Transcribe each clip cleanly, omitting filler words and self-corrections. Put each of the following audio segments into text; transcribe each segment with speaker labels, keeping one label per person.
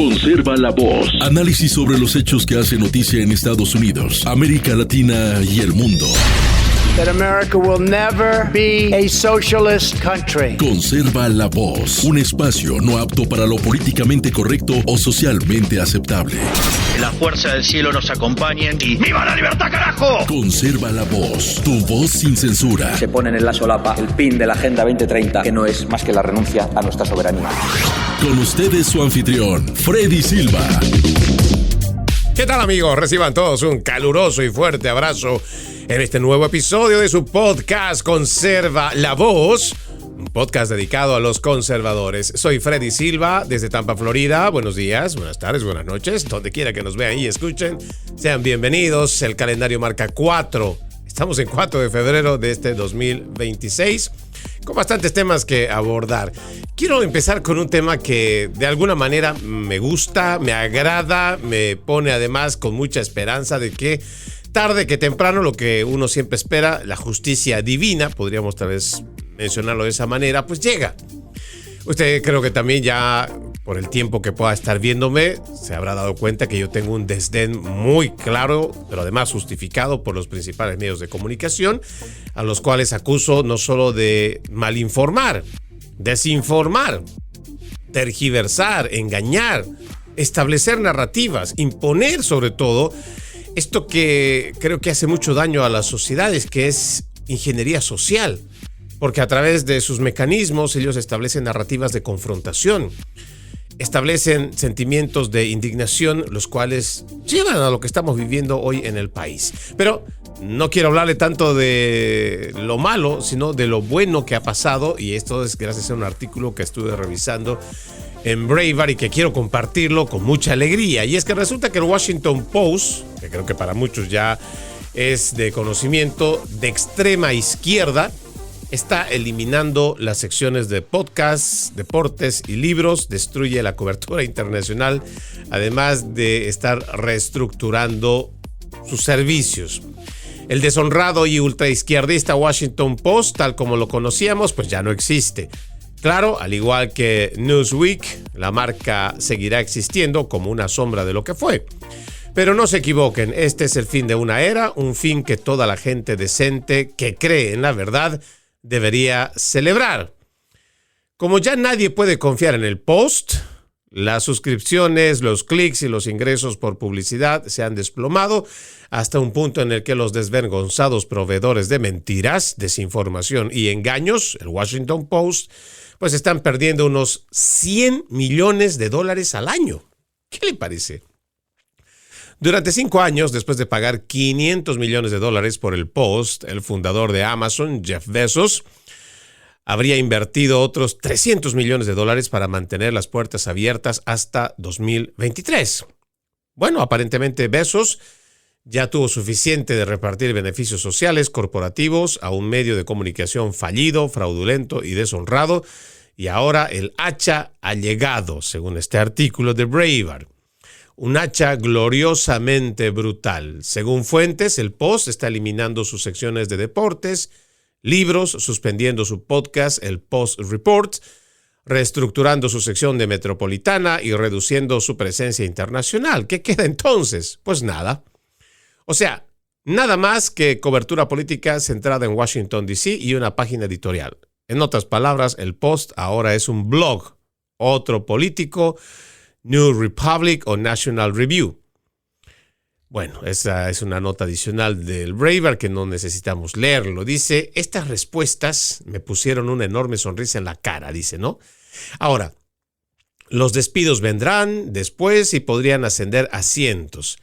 Speaker 1: Conserva la voz. Análisis sobre los hechos que hacen noticia en Estados Unidos, América Latina y el mundo.
Speaker 2: That America will never be a socialist country.
Speaker 1: Conserva la voz. Un espacio no apto para lo políticamente correcto o socialmente aceptable.
Speaker 3: La fuerza del cielo nos acompañe y ¡viva la libertad, carajo!
Speaker 1: Conserva la voz. Tu voz sin censura.
Speaker 4: Se ponen en la solapa el pin de la Agenda 2030, que no es más que la renuncia a nuestra soberanía.
Speaker 1: Con ustedes su anfitrión, Freddy Silva.
Speaker 5: ¿Qué tal, amigos? Reciban todos un caluroso y fuerte abrazo en este nuevo episodio de su podcast Conserva la Voz, un podcast dedicado a los conservadores. Soy Freddy Silva desde Tampa, Florida. Buenos días, buenas tardes, buenas noches, donde quiera que nos vean y escuchen. Sean bienvenidos. El calendario marca 4. Estamos en 4 de febrero de este 2026, con bastantes temas que abordar. Quiero empezar con un tema que de alguna manera me gusta, me agrada, me pone además con mucha esperanza de que tarde que temprano, lo que uno siempre espera, la justicia divina, podríamos tal vez mencionarlo de esa manera, pues llega. Usted creo que también ya por el tiempo que pueda estar viéndome se habrá dado cuenta que yo tengo un desdén muy claro, pero además justificado por los principales medios de comunicación, a los cuales acuso no solo de malinformar, desinformar, tergiversar, engañar, establecer narrativas, imponer sobre todo esto que creo que hace mucho daño a las sociedades, que es ingeniería social. Porque a través de sus mecanismos ellos establecen narrativas de confrontación, establecen sentimientos de indignación, los cuales llevan a lo que estamos viviendo hoy en el país. Pero no quiero hablarle tanto de lo malo, sino de lo bueno que ha pasado, y esto es gracias a un artículo que estuve revisando en Breitbart y que quiero compartirlo con mucha alegría. Y es que resulta que el Washington Post, que creo que para muchos ya es de conocimiento, de extrema izquierda, está eliminando las secciones de podcasts, deportes y libros, destruye la cobertura internacional, además de estar reestructurando sus servicios. El deshonrado y ultraizquierdista Washington Post, tal como lo conocíamos, pues ya no existe. Claro, al igual que Newsweek, la marca seguirá existiendo como una sombra de lo que fue. Pero no se equivoquen, este es el fin de una era, un fin que toda la gente decente que cree en la verdad debería celebrar. Como ya nadie puede confiar en el Post, las suscripciones, los clics y los ingresos por publicidad se han desplomado hasta un punto en el que los desvergonzados proveedores de mentiras, desinformación y engaños, el Washington Post, pues están perdiendo unos $100 millones al año. ¿Qué le parece? Durante 5 años, después de pagar $500 millones por el Post, el fundador de Amazon, Jeff Bezos, habría invertido otros $300 millones para mantener las puertas abiertas hasta 2023. Bueno, aparentemente Bezos ya tuvo suficiente de repartir beneficios sociales corporativos a un medio de comunicación fallido, fraudulento y deshonrado, y ahora el hacha ha llegado, según este artículo de Breitbart. Un hacha gloriosamente brutal. Según fuentes, el Post está eliminando sus secciones de deportes, libros, suspendiendo su podcast, el Post Report, reestructurando su sección de metropolitana y reduciendo su presencia internacional. ¿Qué queda entonces? Pues nada. O sea, nada más que cobertura política centrada en Washington, D.C. y una página editorial. En otras palabras, el Post ahora es un blog, otro político, New Republic o National Review. Bueno, esa es una nota adicional del Breitbart que no necesitamos leerlo. Dice, estas respuestas me pusieron una enorme sonrisa en la cara, dice, ¿no? Ahora, los despidos vendrán después y podrían ascender a cientos.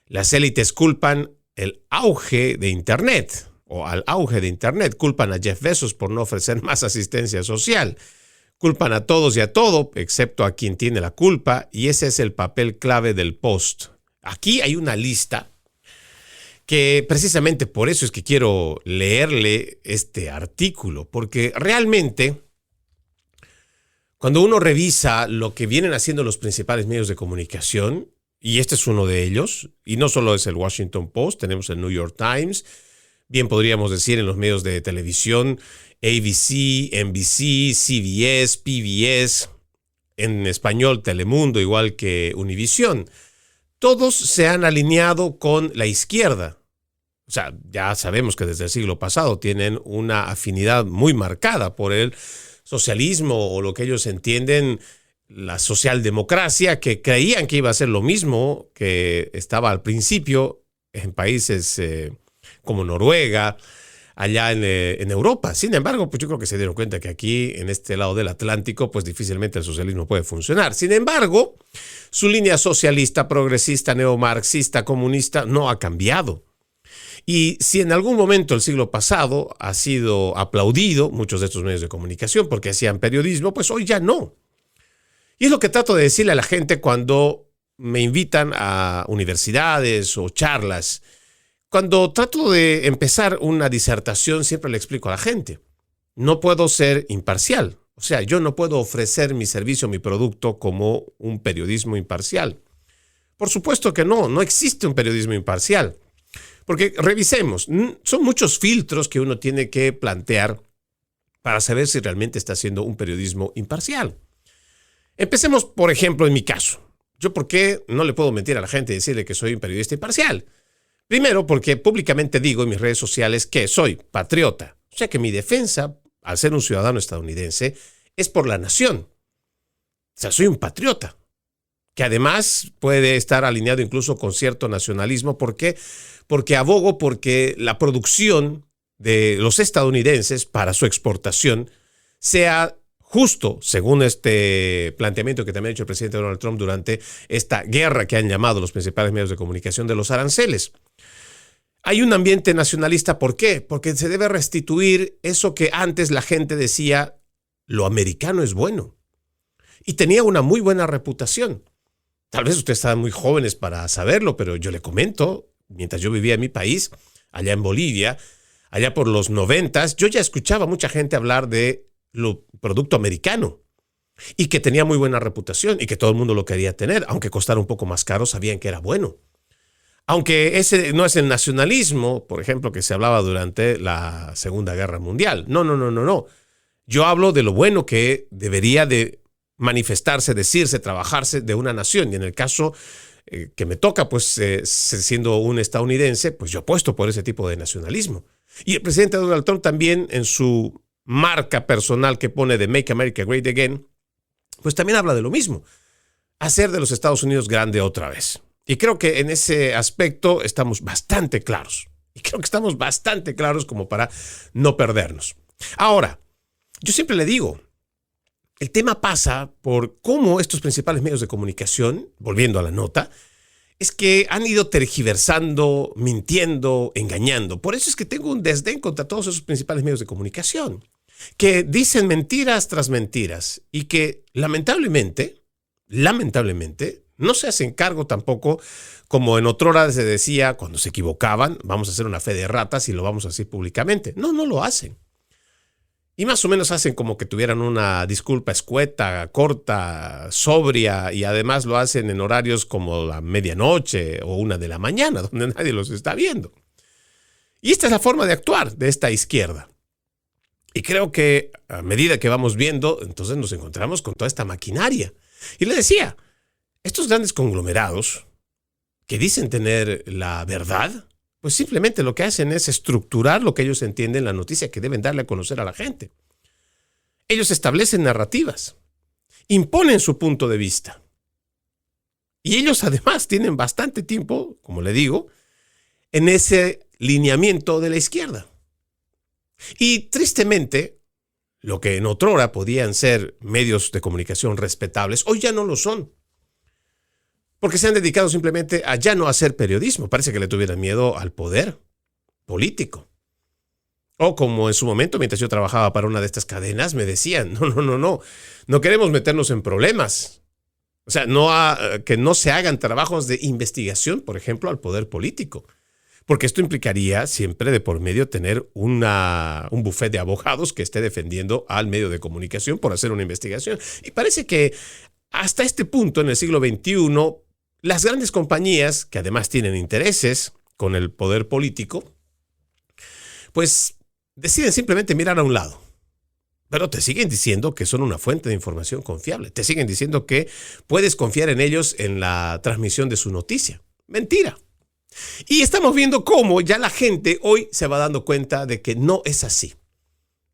Speaker 5: Las élites culpan el auge de Internet, o al auge de Internet, culpan a Jeff Bezos por no ofrecer más asistencia social. Culpan a todos y a todo, excepto a quien tiene la culpa, y ese es el papel clave del Post. Aquí hay una lista que precisamente por eso es que quiero leerle este artículo, porque realmente cuando uno revisa lo que vienen haciendo los principales medios de comunicación, y este es uno de ellos, y no solo es el Washington Post, tenemos el New York Times, bien podríamos decir en los medios de televisión, ABC, NBC, CBS, PBS, en español Telemundo, igual que Univisión, todos se han alineado con la izquierda. O sea, ya sabemos que desde el siglo pasado tienen una afinidad muy marcada por el socialismo o lo que ellos entienden la socialdemocracia, que creían que iba a ser lo mismo que estaba al principio en países como Noruega, allá en Europa. Sin embargo, pues yo creo que se dieron cuenta que aquí, en este lado del Atlántico, pues difícilmente el socialismo puede funcionar. Sin embargo, su línea socialista, progresista, neomarxista, comunista no ha cambiado. Y si en algún momento el siglo pasado ha sido aplaudido muchos de estos medios de comunicación porque hacían periodismo, pues hoy ya no. Y es lo que trato de decirle a la gente cuando me invitan a universidades o charlas. Cuando trato de empezar una disertación, siempre le explico a la gente, no puedo ser imparcial. O sea, yo no puedo ofrecer mi servicio, mi producto como un periodismo imparcial. Por supuesto que no existe un periodismo imparcial. Porque revisemos, son muchos filtros que uno tiene que plantear para saber si realmente está haciendo un periodismo imparcial. Empecemos, por ejemplo, en mi caso. ¿Yo por qué no le puedo mentir a la gente y decirle que soy un periodista imparcial? Primero, porque públicamente digo en mis redes sociales que soy patriota. O sea que mi defensa, al ser un ciudadano estadounidense, es por la nación. O sea, soy un patriota, que además puede estar alineado incluso con cierto nacionalismo. ¿Por qué? Porque abogo porque la producción de los estadounidenses para su exportación sea justo, según este planteamiento que también ha hecho el presidente Donald Trump durante esta guerra que han llamado los principales medios de comunicación de los aranceles. Hay un ambiente nacionalista, ¿por qué? Porque se debe restituir eso que antes la gente decía, lo americano es bueno. Y tenía una muy buena reputación. Tal vez ustedes estaban muy jóvenes para saberlo, pero yo le comento, mientras yo vivía en mi país, allá en Bolivia, allá por los 90s, yo ya escuchaba a mucha gente hablar de lo producto americano y que tenía muy buena reputación y que todo el mundo lo quería tener, aunque costara un poco más caro, sabían que era bueno. Aunque ese no es el nacionalismo, por ejemplo, que se hablaba durante la Segunda Guerra Mundial. No. Yo hablo de lo bueno que debería de manifestarse, decirse, trabajarse de una nación. Y en el caso que me toca, pues siendo un estadounidense, pues yo apuesto por ese tipo de nacionalismo. Y el presidente Donald Trump también, en su marca personal que pone de Make America Great Again, pues también habla de lo mismo. Hacer de los Estados Unidos grande otra vez. Y creo que en ese aspecto estamos bastante claros. Y creo que estamos bastante claros como para no perdernos. Ahora, yo siempre le digo, el tema pasa por cómo estos principales medios de comunicación, volviendo a la nota, es que han ido tergiversando, mintiendo, engañando. Por eso es que tengo un desdén contra todos esos principales medios de comunicación, que dicen mentiras tras mentiras y que lamentablemente, no se hacen cargo tampoco, como en otrora se decía, cuando se equivocaban, vamos a hacer una fe de ratas y lo vamos a decir públicamente. No lo hacen. Y más o menos hacen como que tuvieran una disculpa escueta, corta, sobria, y además lo hacen en horarios como la medianoche o 1 de la mañana, donde nadie los está viendo. Y esta es la forma de actuar de esta izquierda. Y creo que a medida que vamos viendo, entonces nos encontramos con toda esta maquinaria. Y le decía, estos grandes conglomerados que dicen tener la verdad, pues simplemente lo que hacen es estructurar lo que ellos entienden la noticia que deben darle a conocer a la gente. Ellos establecen narrativas, imponen su punto de vista. Y ellos además tienen bastante tiempo, como le digo, en ese lineamiento de la izquierda. Y tristemente, lo que en otrora podían ser medios de comunicación respetables, hoy ya no lo son. Porque se han dedicado simplemente a ya no hacer periodismo. Parece que le tuvieran miedo al poder político. O como en su momento, mientras yo trabajaba para una de estas cadenas, me decían, no queremos meternos en problemas. O sea, que no se hagan trabajos de investigación, por ejemplo, al poder político. Porque esto implicaría siempre de por medio tener un bufete de abogados que esté defendiendo al medio de comunicación por hacer una investigación. Y parece que hasta este punto, en el siglo XXI, las grandes compañías, que además tienen intereses con el poder político, pues deciden simplemente mirar a un lado. pero te siguen diciendo que son una fuente de información confiable. Te siguen diciendo que puedes confiar en ellos en la transmisión de su noticia. Mentira. Y estamos viendo cómo ya la gente hoy se va dando cuenta de que no es así.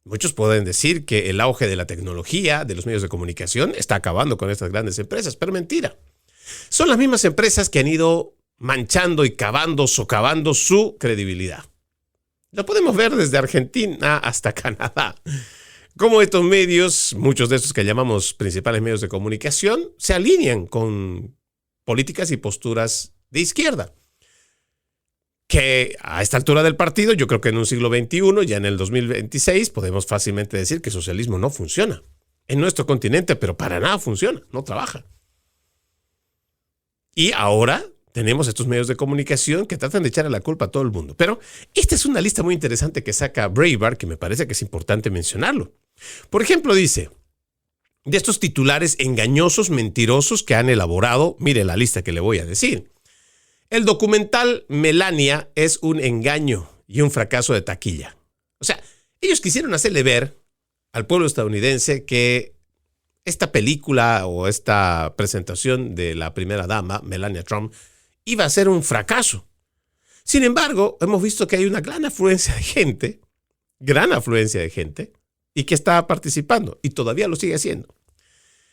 Speaker 5: Muchos pueden decir que el auge de la tecnología, de los medios de comunicación, está acabando con estas grandes empresas, pero mentira. Son las mismas empresas que han ido manchando y socavando su credibilidad. Lo podemos ver desde Argentina hasta Canadá. Cómo estos medios, muchos de estos que llamamos principales medios de comunicación, se alinean con políticas y posturas de izquierda. Que a esta altura del partido, yo creo que en un siglo XXI, ya en el 2026, podemos fácilmente decir que el socialismo no funciona. En nuestro continente, pero para nada funciona, no trabaja. Y ahora tenemos estos medios de comunicación que tratan de echarle la culpa a todo el mundo. Pero esta es una lista muy interesante que saca Breitbart, que me parece que es importante mencionarlo. Por ejemplo, dice, de estos titulares engañosos, mentirosos que han elaborado, mire la lista que le voy a decir. El documental Melania es un engaño y un fracaso de taquilla. O sea, ellos quisieron hacerle ver al pueblo estadounidense que esta película o esta presentación de la primera dama, Melania Trump, iba a ser un fracaso. Sin embargo, hemos visto que hay una gran afluencia de gente, y que está participando, y todavía lo sigue haciendo.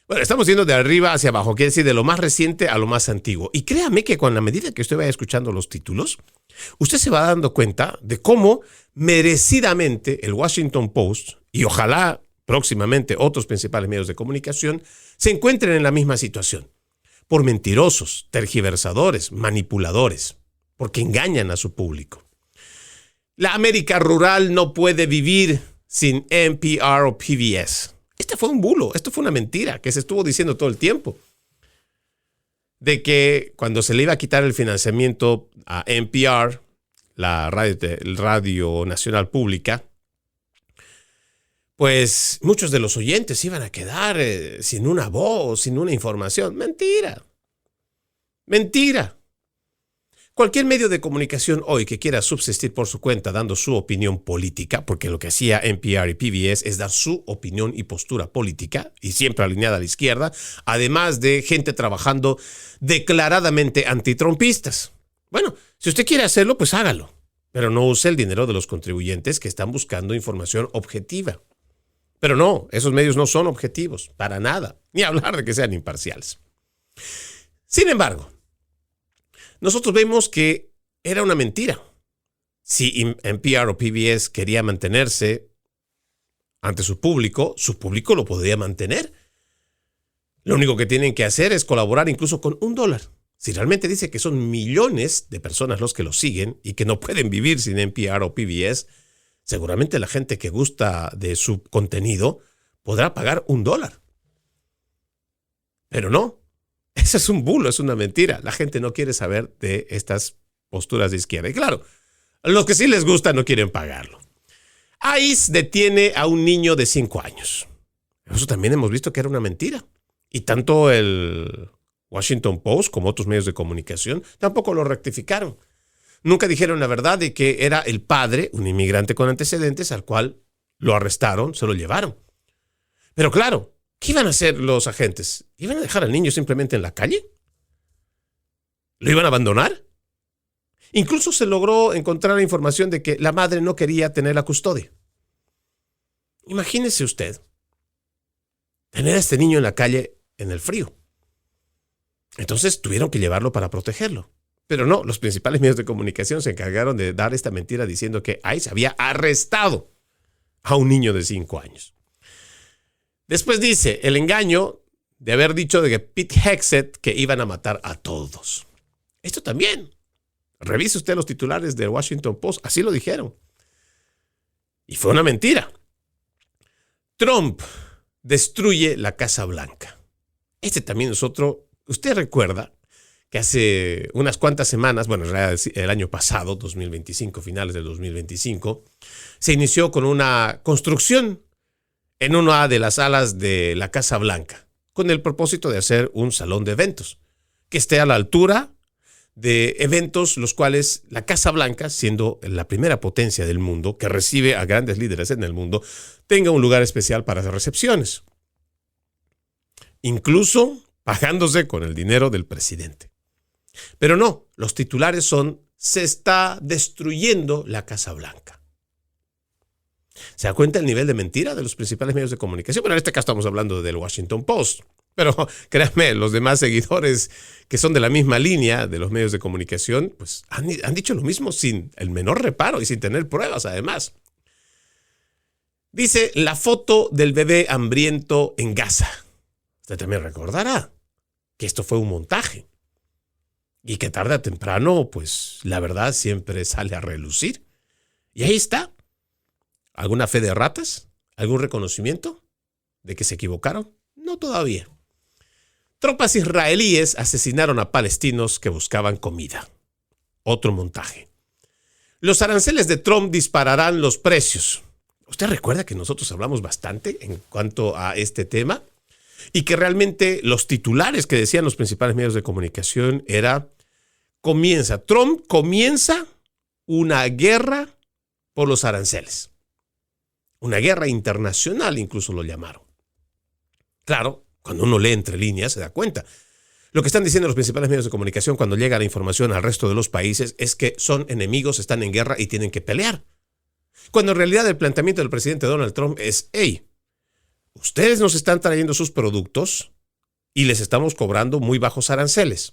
Speaker 5: Bueno, estamos yendo de arriba hacia abajo, quiere decir de lo más reciente a lo más antiguo. Y créame que con la medida que usted vaya escuchando los títulos, usted se va dando cuenta de cómo merecidamente el Washington Post, y ojalá próximamente otros principales medios de comunicación, se encuentren en la misma situación. Por mentirosos, tergiversadores, manipuladores, porque engañan a su público. La América rural no puede vivir sin NPR o PBS. Este fue un bulo, esto fue una mentira que se estuvo diciendo todo el tiempo. De que cuando se le iba a quitar el financiamiento a NPR, la radio nacional pública, pues muchos de los oyentes iban a quedar sin una voz, sin una información. Mentira. Mentira. Cualquier medio de comunicación hoy que quiera subsistir por su cuenta dando su opinión política, porque lo que hacía NPR y PBS es dar su opinión y postura política, y siempre alineada a la izquierda, además de gente trabajando declaradamente antitrumpistas. Bueno, si usted quiere hacerlo, pues hágalo, pero no use el dinero de los contribuyentes que están buscando información objetiva. Pero no, esos medios no son objetivos, para nada, ni hablar de que sean imparciales. Sin embargo, nosotros vemos que era una mentira. Si NPR o PBS quería mantenerse ante su público lo podría mantener. Lo único que tienen que hacer es colaborar incluso con $1. Si realmente dice que son millones de personas los que lo siguen y que no pueden vivir sin NPR o PBS, seguramente la gente que gusta de su contenido podrá pagar $1. Pero no. Ese es un bulo, es una mentira. La gente no quiere saber de estas posturas de izquierda. Y claro, los que sí les gusta no quieren pagarlo. ICE detiene a un niño de 5 años. Eso también hemos visto que era una mentira. Y tanto el Washington Post como otros medios de comunicación tampoco lo rectificaron. Nunca dijeron la verdad de que era el padre, un inmigrante con antecedentes, al cual lo arrestaron, se lo llevaron. Pero claro, ¿qué iban a hacer los agentes? ¿Iban a dejar al niño simplemente en la calle? ¿Lo iban a abandonar? Incluso se logró encontrar la información de que la madre no quería tener la custodia. Imagínese usted tener a este niño en la calle en el frío. Entonces tuvieron que llevarlo para protegerlo. Pero no, los principales medios de comunicación se encargaron de dar esta mentira diciendo que ICE había arrestado a un niño de 5 años. Después dice el engaño de haber dicho de que Pete Hegseth que iban a matar a todos. Esto también. Revise usted los titulares del Washington Post. Así lo dijeron. Y fue una mentira. Trump destruye la Casa Blanca. Este también es otro. Usted recuerda que hace unas cuantas semanas, bueno, en realidad el año pasado, 2025, finales del 2025, se inició con una construcción en una de las alas de la Casa Blanca, con el propósito de hacer un salón de eventos que esté a la altura de eventos los cuales la Casa Blanca, siendo la primera potencia del mundo que recibe a grandes líderes en el mundo, tenga un lugar especial para las recepciones. Incluso pagándose con el dinero del presidente. Pero no, los titulares son: se está destruyendo la Casa Blanca. ¿Se da cuenta el nivel de mentira de los principales medios de comunicación? Bueno, en este caso estamos hablando del Washington Post. Pero créanme, los demás seguidores que son de la misma línea de los medios de comunicación, pues han dicho lo mismo sin el menor reparo y sin tener pruebas además. Dice la foto del bebé hambriento en Gaza. Usted también recordará que esto fue un montaje y que tarde o temprano, pues la verdad siempre sale a relucir. Y ahí está. ¿Alguna fe de ratas? ¿Algún reconocimiento de que se equivocaron? No todavía. Tropas israelíes asesinaron a palestinos que buscaban comida. Otro montaje. Los aranceles de Trump dispararán los precios. ¿Usted recuerda que nosotros hablamos bastante en cuanto a este tema? Y que realmente los titulares que decían los principales medios de comunicación era: Trump comienza una guerra por los aranceles. Una guerra internacional incluso lo llamaron. Claro, cuando uno lee entre líneas se da cuenta. Lo que están diciendo los principales medios de comunicación cuando llega la información al resto de los países es que son enemigos, están en guerra y tienen que pelear. Cuando en realidad el planteamiento del presidente Donald Trump es: hey, ustedes nos están trayendo sus productos y les estamos cobrando muy bajos aranceles.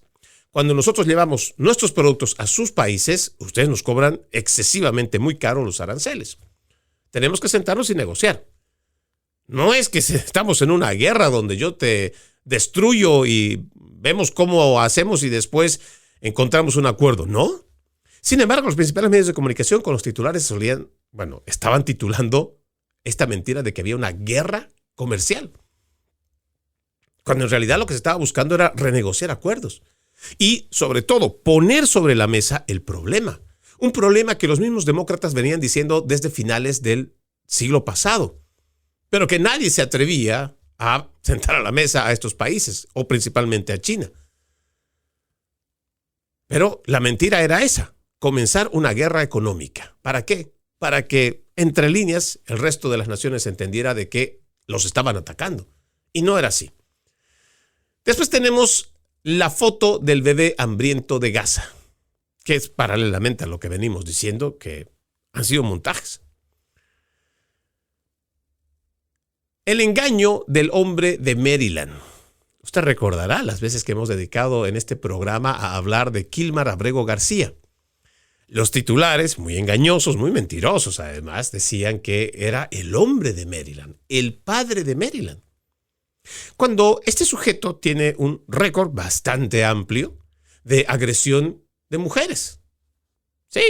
Speaker 5: Cuando nosotros llevamos nuestros productos a sus países, ustedes nos cobran excesivamente muy caros los aranceles. Tenemos que sentarnos y negociar. No es que estamos en una guerra donde yo te destruyo y vemos cómo hacemos y después encontramos un acuerdo, ¿no? Sin embargo, los principales medios de comunicación con los titulares estaban titulando esta mentira de que había una guerra comercial. Cuando en realidad lo que se estaba buscando era renegociar acuerdos. Y, sobre todo, poner sobre la mesa el problema. Un problema que los mismos demócratas venían diciendo desde finales del siglo pasado. Pero que nadie se atrevía a sentar a la mesa a estos países, o principalmente a China. Pero la mentira era esa: comenzar una guerra económica. ¿Para qué? Para que, entre líneas, el resto de las naciones entendiera de que los estaban atacando. Y no era así. Después tenemos la foto del bebé hambriento de Gaza, que es paralelamente a lo que venimos diciendo, que han sido montajes. El engaño del hombre de Maryland. Usted recordará las veces que hemos dedicado en este programa a hablar de Kilmar Abrego García. Los titulares, muy engañosos, muy mentirosos además, decían que era el hombre de Maryland, el padre de Maryland. Cuando este sujeto tiene un récord bastante amplio de agresión de mujeres. Sí.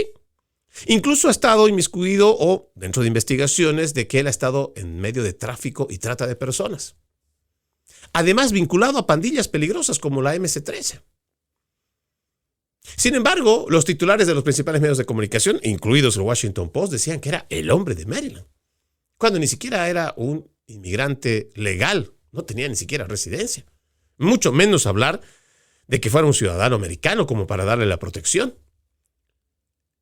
Speaker 5: Incluso ha estado inmiscuido o dentro de investigaciones de que él ha estado en medio de tráfico y trata de personas. Además, vinculado a pandillas peligrosas como la MC-13. Sin embargo, los titulares de los principales medios de comunicación, incluidos el Washington Post, decían que era el hombre de Maryland, cuando ni siquiera era un inmigrante legal, no tenía ni siquiera residencia. Mucho menos hablar de que fuera un ciudadano americano como para darle la protección.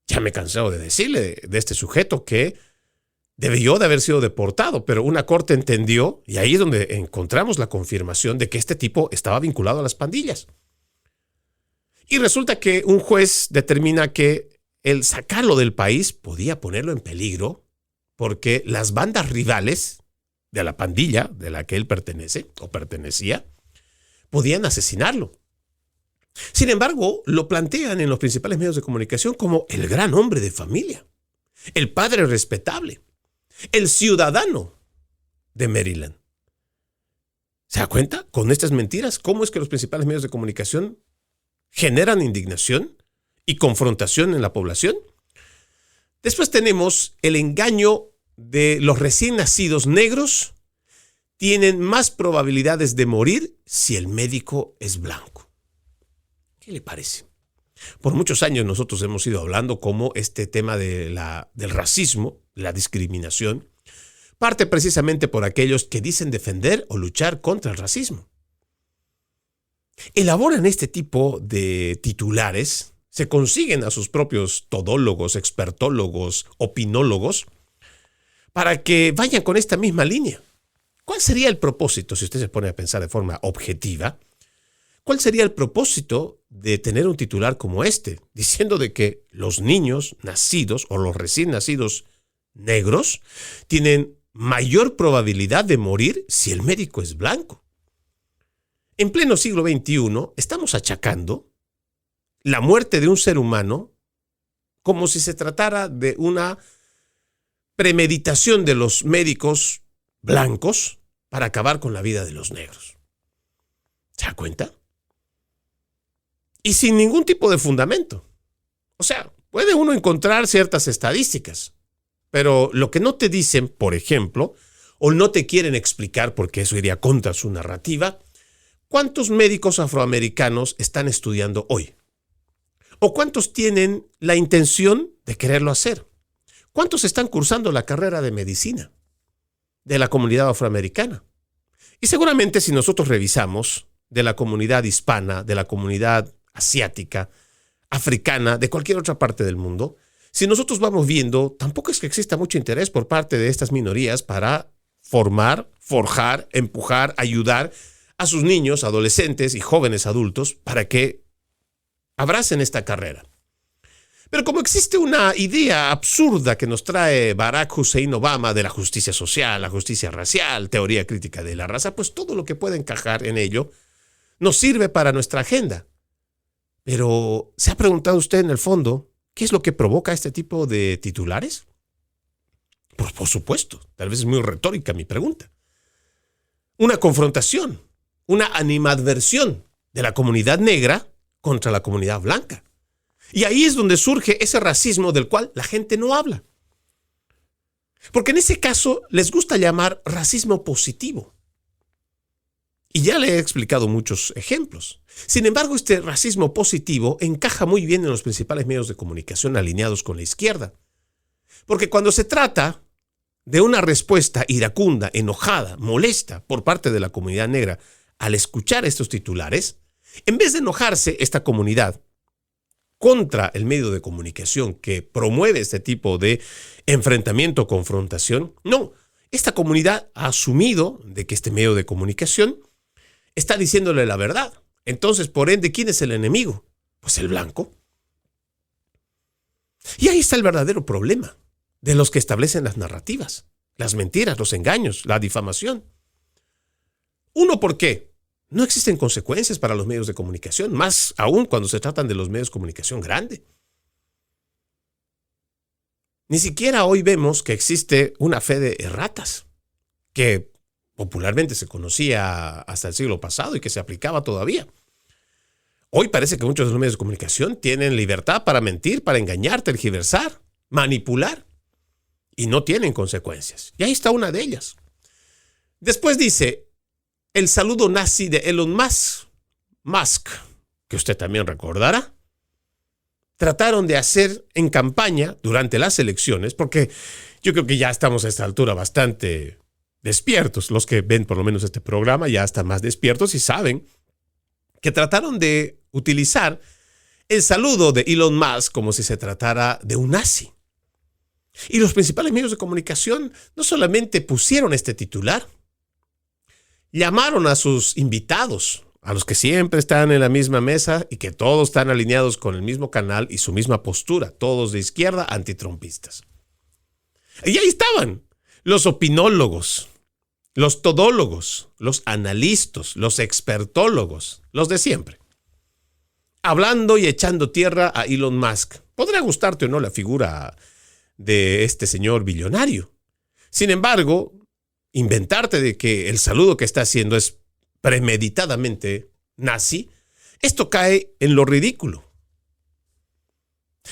Speaker 5: Ya me he cansado de decirle de este sujeto que debió de haber sido deportado, pero una corte entendió, y ahí es donde encontramos la confirmación de que este tipo estaba vinculado a las pandillas. Y resulta que un juez determina que el sacarlo del país podía ponerlo en peligro porque las bandas rivales de la pandilla de la que él pertenece o pertenecía podían asesinarlo. Sin embargo, lo plantean en los principales medios de comunicación como el gran hombre de familia, el padre respetable, el ciudadano de Maryland. ¿Se da cuenta con estas mentiras cómo es que los principales medios de comunicación generan indignación y confrontación en la población? Después tenemos el engaño de los recién nacidos negros. Tienen más probabilidades de morir si el médico es blanco. ¿Qué le parece? Por muchos años nosotros hemos ido hablando cómo este tema del racismo, la discriminación, parte precisamente por aquellos que dicen defender o luchar contra el racismo. elaboran este tipo de titulares, se consiguen a sus propios todólogos, expertólogos, opinólogos, para que vayan con esta misma línea. ¿Cuál sería el propósito, si usted se pone a pensar de forma objetiva? ¿Cuál sería el propósito de tener un titular como este, diciendo de que los niños nacidos o los recién nacidos negros tienen mayor probabilidad de morir si el médico es blanco? En pleno siglo XXI estamos achacando la muerte de un ser humano como si se tratara de una premeditación de los médicos blancos para acabar con la vida de los negros. ¿Se da cuenta? Y sin ningún tipo de fundamento. O sea, puede uno encontrar ciertas estadísticas, pero lo que no te dicen, por ejemplo, o no te quieren explicar porque eso iría contra su narrativa, ¿cuántos médicos afroamericanos están estudiando hoy? ¿O cuántos tienen la intención de quererlo hacer? ¿Cuántos están cursando la carrera de medicina de la comunidad afroamericana? Y seguramente si nosotros revisamos de la comunidad hispana, de la comunidad asiática, africana, de cualquier otra parte del mundo, si nosotros vamos viendo, tampoco es que exista mucho interés por parte de estas minorías para formar, forjar, empujar, ayudar a sus niños, adolescentes y jóvenes adultos para que abracen esta carrera. Pero como existe una idea absurda que nos trae Barack Hussein Obama de la justicia social, la justicia racial, teoría crítica de la raza, pues todo lo que pueda encajar en ello nos sirve para nuestra agenda. Pero, ¿se ha preguntado usted en el fondo qué es lo que provoca este tipo de titulares? Pues por supuesto, tal vez es muy retórica mi pregunta. Una confrontación, una animadversión de la comunidad negra contra la comunidad blanca. Y ahí es donde surge ese racismo del cual la gente no habla. Porque en ese caso les gusta llamar racismo positivo. Y ya le he explicado muchos ejemplos. Sin embargo, este racismo positivo encaja muy bien en los principales medios de comunicación alineados con la izquierda. Porque cuando se trata de una respuesta iracunda, enojada, molesta por parte de la comunidad negra al escuchar estos titulares, en vez de enojarse esta comunidad contra el medio de comunicación que promueve este tipo de enfrentamiento o confrontación, no, esta comunidad ha asumido de que este medio de comunicación está diciéndole la verdad. Entonces, por ende, ¿quién es el enemigo? Pues el blanco. Y ahí está el verdadero problema de los que establecen las narrativas, las mentiras, los engaños, la difamación. Uno, ¿por qué? No existen consecuencias para los medios de comunicación, más aún cuando se tratan de los medios de comunicación grande. Ni siquiera hoy vemos que existe una fe de erratas, que popularmente se conocía hasta el siglo pasado y que se aplicaba todavía. Hoy parece que muchos de los medios de comunicación tienen libertad para mentir, para engañar, tergiversar, manipular, y no tienen consecuencias. Y ahí está una de ellas. Después dice, el saludo nazi de Elon Musk, que usted también recordará, trataron de hacer en campaña durante las elecciones, porque yo creo que ya estamos a esta altura bastante despiertos. Los que ven por lo menos este programa ya están más despiertos y saben que trataron de utilizar el saludo de Elon Musk como si se tratara de un nazi. Y los principales medios de comunicación no solamente pusieron este titular, llamaron a sus invitados, a los que siempre están en la misma mesa y que todos están alineados con el mismo canal y su misma postura, todos de izquierda, antitrumpistas. Y ahí estaban los opinólogos, los todólogos, los analistas, los expertólogos, los de siempre, hablando y echando tierra a Elon Musk. Podrá gustarte o no la figura de este señor billonario. Sin embargo, inventarte de que el saludo que está haciendo es premeditadamente nazi, esto cae en lo ridículo.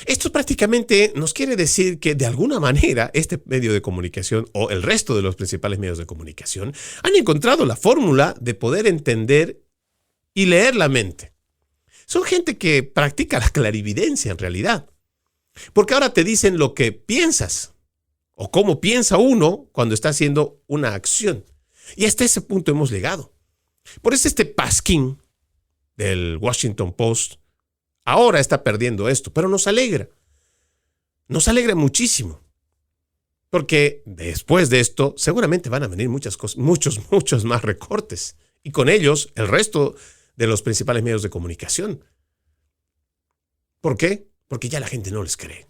Speaker 5: Esto prácticamente nos quiere decir que de alguna manera este medio de comunicación o el resto de los principales medios de comunicación han encontrado la fórmula de poder entender y leer la mente. Son gente que practica la clarividencia en realidad. Porque ahora te dicen lo que piensas o cómo piensa uno cuando está haciendo una acción. Y hasta ese punto hemos llegado. Por eso este pasquín del Washington Post ahora está perdiendo esto, pero nos alegra muchísimo, porque después de esto seguramente van a venir muchas cosas, muchos más recortes, y con ellos el resto de los principales medios de comunicación. ¿Por qué? Porque ya la gente no les cree.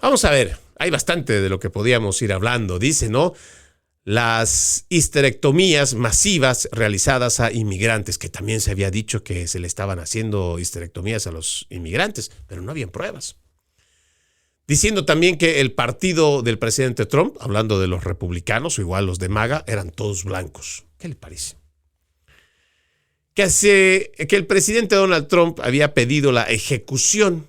Speaker 5: Vamos a ver, hay bastante de lo que podíamos ir hablando. Dice, ¿no? Las histerectomías masivas realizadas a inmigrantes, que también se había dicho que se le estaban haciendo histerectomías a los inmigrantes, pero no habían pruebas. Diciendo también que el partido del presidente Trump, hablando de los republicanos o igual los de MAGA, eran todos blancos. ¿Qué le parece? Que el presidente Donald Trump había pedido la ejecución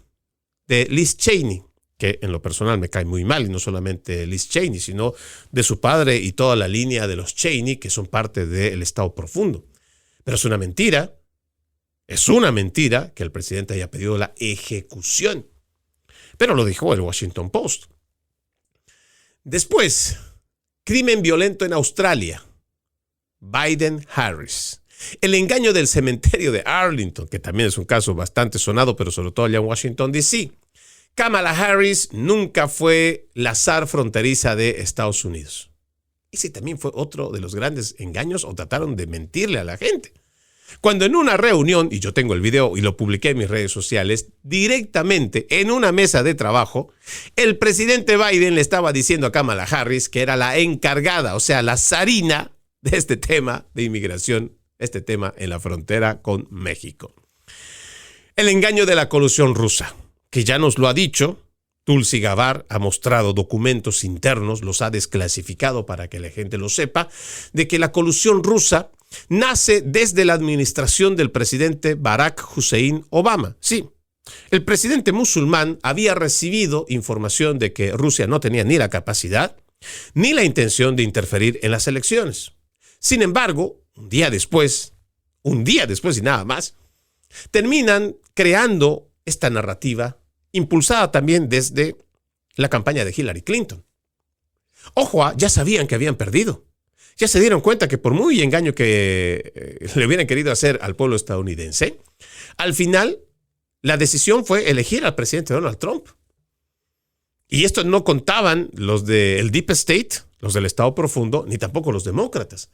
Speaker 5: de Liz Cheney, que en lo personal me cae muy mal, y no solamente Liz Cheney, sino de su padre y toda la línea de los Cheney, que son parte del Estado Profundo. Pero es una mentira que el presidente haya pedido la ejecución. Pero lo dijo el Washington Post. Después, crimen violento en Australia. Biden-Harris. El engaño del cementerio de Arlington, que también es un caso bastante sonado, pero sobre todo allá en Washington, D.C. Kamala Harris nunca fue la zar fronteriza de Estados Unidos. Ese también fue otro de los grandes engaños, o trataron de mentirle a la gente. Cuando en una reunión, y yo tengo el video y lo publiqué en mis redes sociales, directamente en una mesa de trabajo, el presidente Biden le estaba diciendo a Kamala Harris que era la encargada, o sea, la zarina de este tema de inmigración, este tema en la frontera con México. El engaño de la colusión rusa, que ya nos lo ha dicho, Tulsi Gabbard ha mostrado documentos internos, los ha desclasificado para que la gente lo sepa, de que la colusión rusa nace desde la administración del presidente Barack Hussein Obama. Sí, el presidente musulmán había recibido información de que Rusia no tenía ni la capacidad ni la intención de interferir en las elecciones. Sin embargo, un día después y nada más, terminan creando esta narrativa impulsada también desde la campaña de Hillary Clinton. Ojo, ya sabían que habían perdido. Ya se dieron cuenta que por muy engaño que le hubieran querido hacer al pueblo estadounidense, al final la decisión fue elegir al presidente Donald Trump. Y esto no contaban los del Deep State, los del Estado Profundo, ni tampoco los demócratas.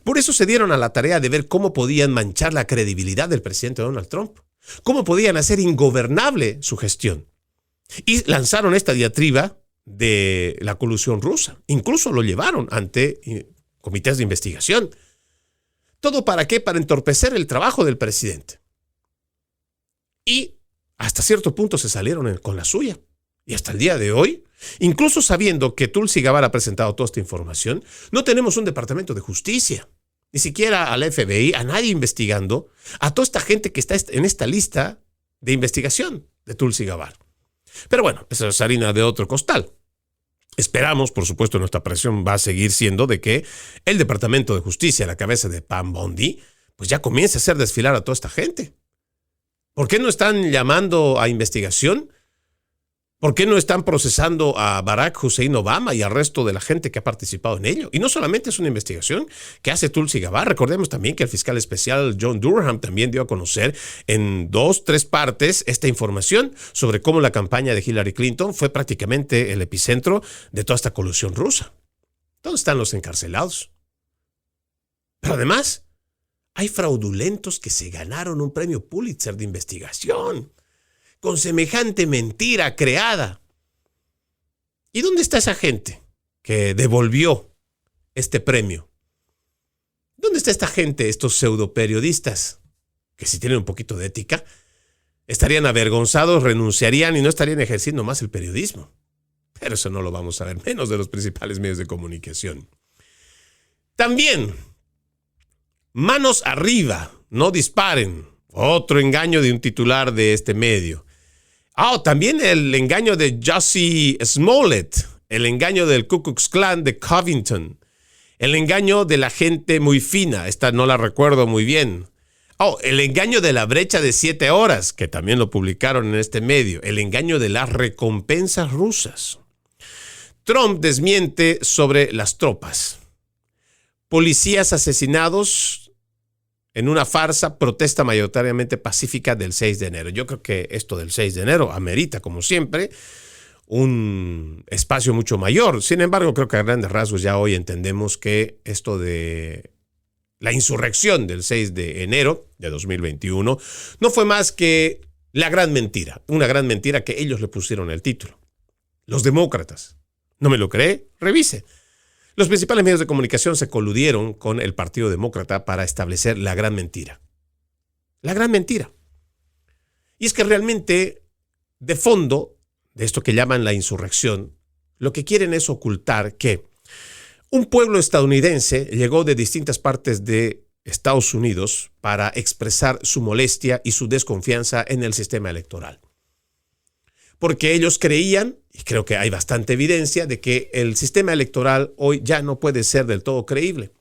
Speaker 5: Por eso se dieron a la tarea de ver cómo podían manchar la credibilidad del presidente Donald Trump, cómo podían hacer ingobernable su gestión. Y lanzaron esta diatriba de la colusión rusa. Incluso lo llevaron ante comités de investigación. ¿Todo para qué? Para entorpecer el trabajo del presidente. Y hasta cierto punto se salieron con la suya. Y hasta el día de hoy, incluso sabiendo que Tulsi Gabbard ha presentado toda esta información, no tenemos un departamento de justicia, ni siquiera al FBI, a nadie investigando a toda esta gente que está en esta lista de investigación de Tulsi Gabbard. Pero bueno, esa es harina de otro costal. Esperamos, por supuesto, nuestra presión va a seguir siendo de que el Departamento de Justicia, a la cabeza de Pam Bondi, pues ya comience a hacer desfilar a toda esta gente. ¿Por qué no están llamando a investigación? ¿Por qué no están procesando a Barack Hussein Obama y al resto de la gente que ha participado en ello? Y no solamente es una investigación que hace Tulsi Gabbard. Recordemos también que el fiscal especial John Durham también dio a conocer en 2-3 partes esta información sobre cómo la campaña de Hillary Clinton fue prácticamente el epicentro de toda esta colusión rusa. ¿Dónde están los encarcelados? Pero además, hay fraudulentos que se ganaron un premio Pulitzer de investigación con semejante mentira creada. ¿Y dónde está esa gente que devolvió este premio? ¿Dónde está esta gente, estos pseudoperiodistas, que si tienen un poquito de ética, estarían avergonzados, renunciarían y no estarían ejerciendo más el periodismo? Pero eso no lo vamos a ver, menos de los principales medios de comunicación. También, manos arriba, no disparen. Otro engaño de un titular de este medio. También el engaño de Jussie Smollett, el engaño del Ku Klux Klan de Covington, el engaño de la gente muy fina, esta no la recuerdo muy bien. El engaño de la brecha de 7 horas, que también lo publicaron en este medio, el engaño de las recompensas rusas. Trump desmiente sobre las tropas. Policías asesinados en una farsa protesta mayoritariamente pacífica del 6 de enero. Yo creo que esto del 6 de enero amerita, como siempre, un espacio mucho mayor. Sin embargo, creo que a grandes rasgos ya hoy entendemos que esto de la insurrección del 6 de enero de 2021 no fue más que la gran mentira, una gran mentira que ellos le pusieron el título. Los demócratas. ¿No me lo cree? Revise. Los principales medios de comunicación se coludieron con el Partido Demócrata para establecer la gran mentira. La gran mentira. Y es que realmente, de fondo, de esto que llaman la insurrección, lo que quieren es ocultar que un pueblo estadounidense llegó de distintas partes de Estados Unidos para expresar su molestia y su desconfianza en el sistema electoral. Porque ellos creían, y creo que hay bastante evidencia, de que el sistema electoral hoy ya no puede ser del todo creíble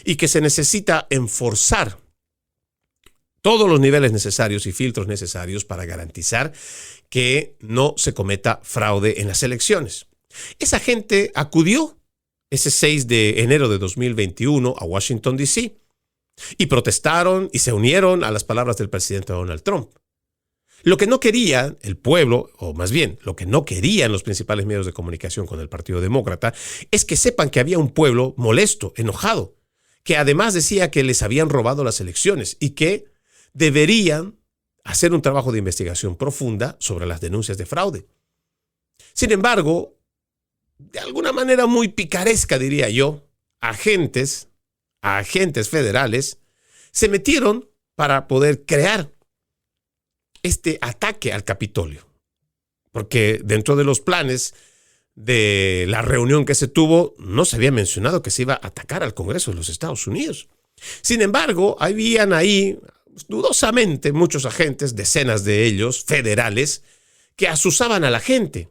Speaker 5: y que se necesita enforzar todos los niveles necesarios y filtros necesarios para garantizar que no se cometa fraude en las elecciones. Esa gente acudió ese 6 de enero de 2021 a Washington, D.C. y protestaron y se unieron a las palabras del presidente Donald Trump. Lo que no quería el pueblo, o más bien, lo que no querían los principales medios de comunicación con el Partido Demócrata, es que sepan que había un pueblo molesto, enojado, que además decía que les habían robado las elecciones y que deberían hacer un trabajo de investigación profunda sobre las denuncias de fraude. Sin embargo, de alguna manera muy picaresca, diría yo, agentes federales se metieron para poder crear este ataque al Capitolio. Porque dentro de los planes de la reunión que se tuvo, no se había mencionado que se iba a atacar al Congreso de los Estados Unidos. Sin embargo, habían ahí, dudosamente, muchos agentes, decenas de ellos, federales, que asusaban a la gente,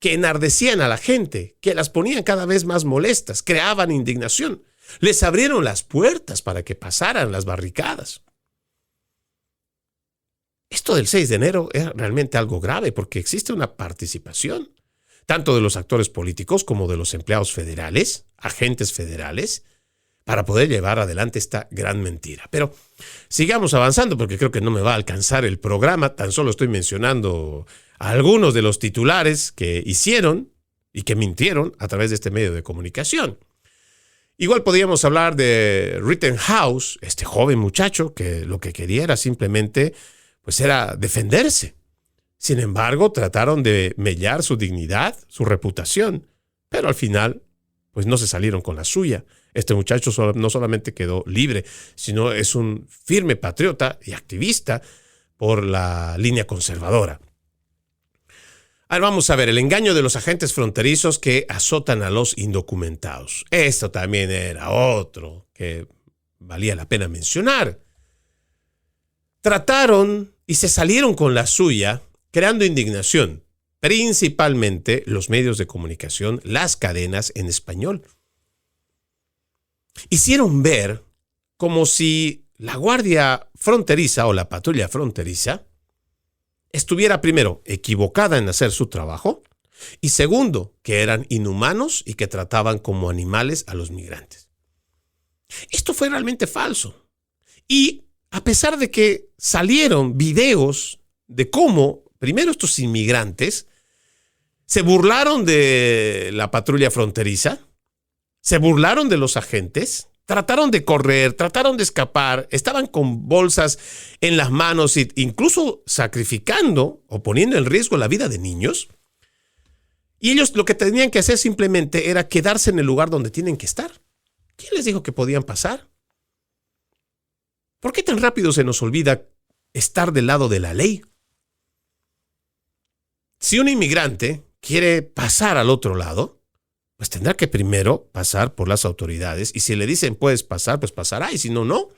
Speaker 5: que enardecían a la gente, que las ponían cada vez más molestas, creaban indignación. Les abrieron las puertas para que pasaran las barricadas. Esto del 6 de enero es realmente algo grave porque existe una participación, tanto de los actores políticos como de los empleados federales, agentes federales, para poder llevar adelante esta gran mentira. Pero sigamos avanzando porque creo que no me va a alcanzar el programa. Tan solo estoy mencionando algunos de los titulares que hicieron y que mintieron a través de este medio de comunicación. Igual podríamos hablar de Rittenhouse, este joven muchacho que lo que quería era simplemente pues era defenderse. Sin embargo, trataron de mellar su dignidad, su reputación, pero al final pues no se salieron con la suya. Este muchacho no solamente quedó libre, sino es un firme patriota y activista por la línea conservadora. Ahora vamos a ver el engaño de los agentes fronterizos que azotan a los indocumentados. Esto también era otro que valía la pena mencionar. Trataron y se salieron con la suya, creando indignación, principalmente los medios de comunicación, las cadenas en español. Hicieron ver como si la Guardia Fronteriza o la Patrulla Fronteriza estuviera primero equivocada en hacer su trabajo y segundo, que eran inhumanos y que trataban como animales a los migrantes. Esto fue realmente falso. Y a pesar de que salieron videos de cómo primero estos inmigrantes se burlaron de la patrulla fronteriza, se burlaron de los agentes, trataron de correr, trataron de escapar, estaban con bolsas en las manos e incluso sacrificando o poniendo en riesgo la vida de niños. Y ellos lo que tenían que hacer simplemente era quedarse en el lugar donde tienen que estar. ¿Quién les dijo que podían pasar? ¿Por qué tan rápido se nos olvida estar del lado de la ley? Si un inmigrante quiere pasar al otro lado, pues tendrá que primero pasar por las autoridades y si le dicen puedes pasar, pues pasará y si no, no.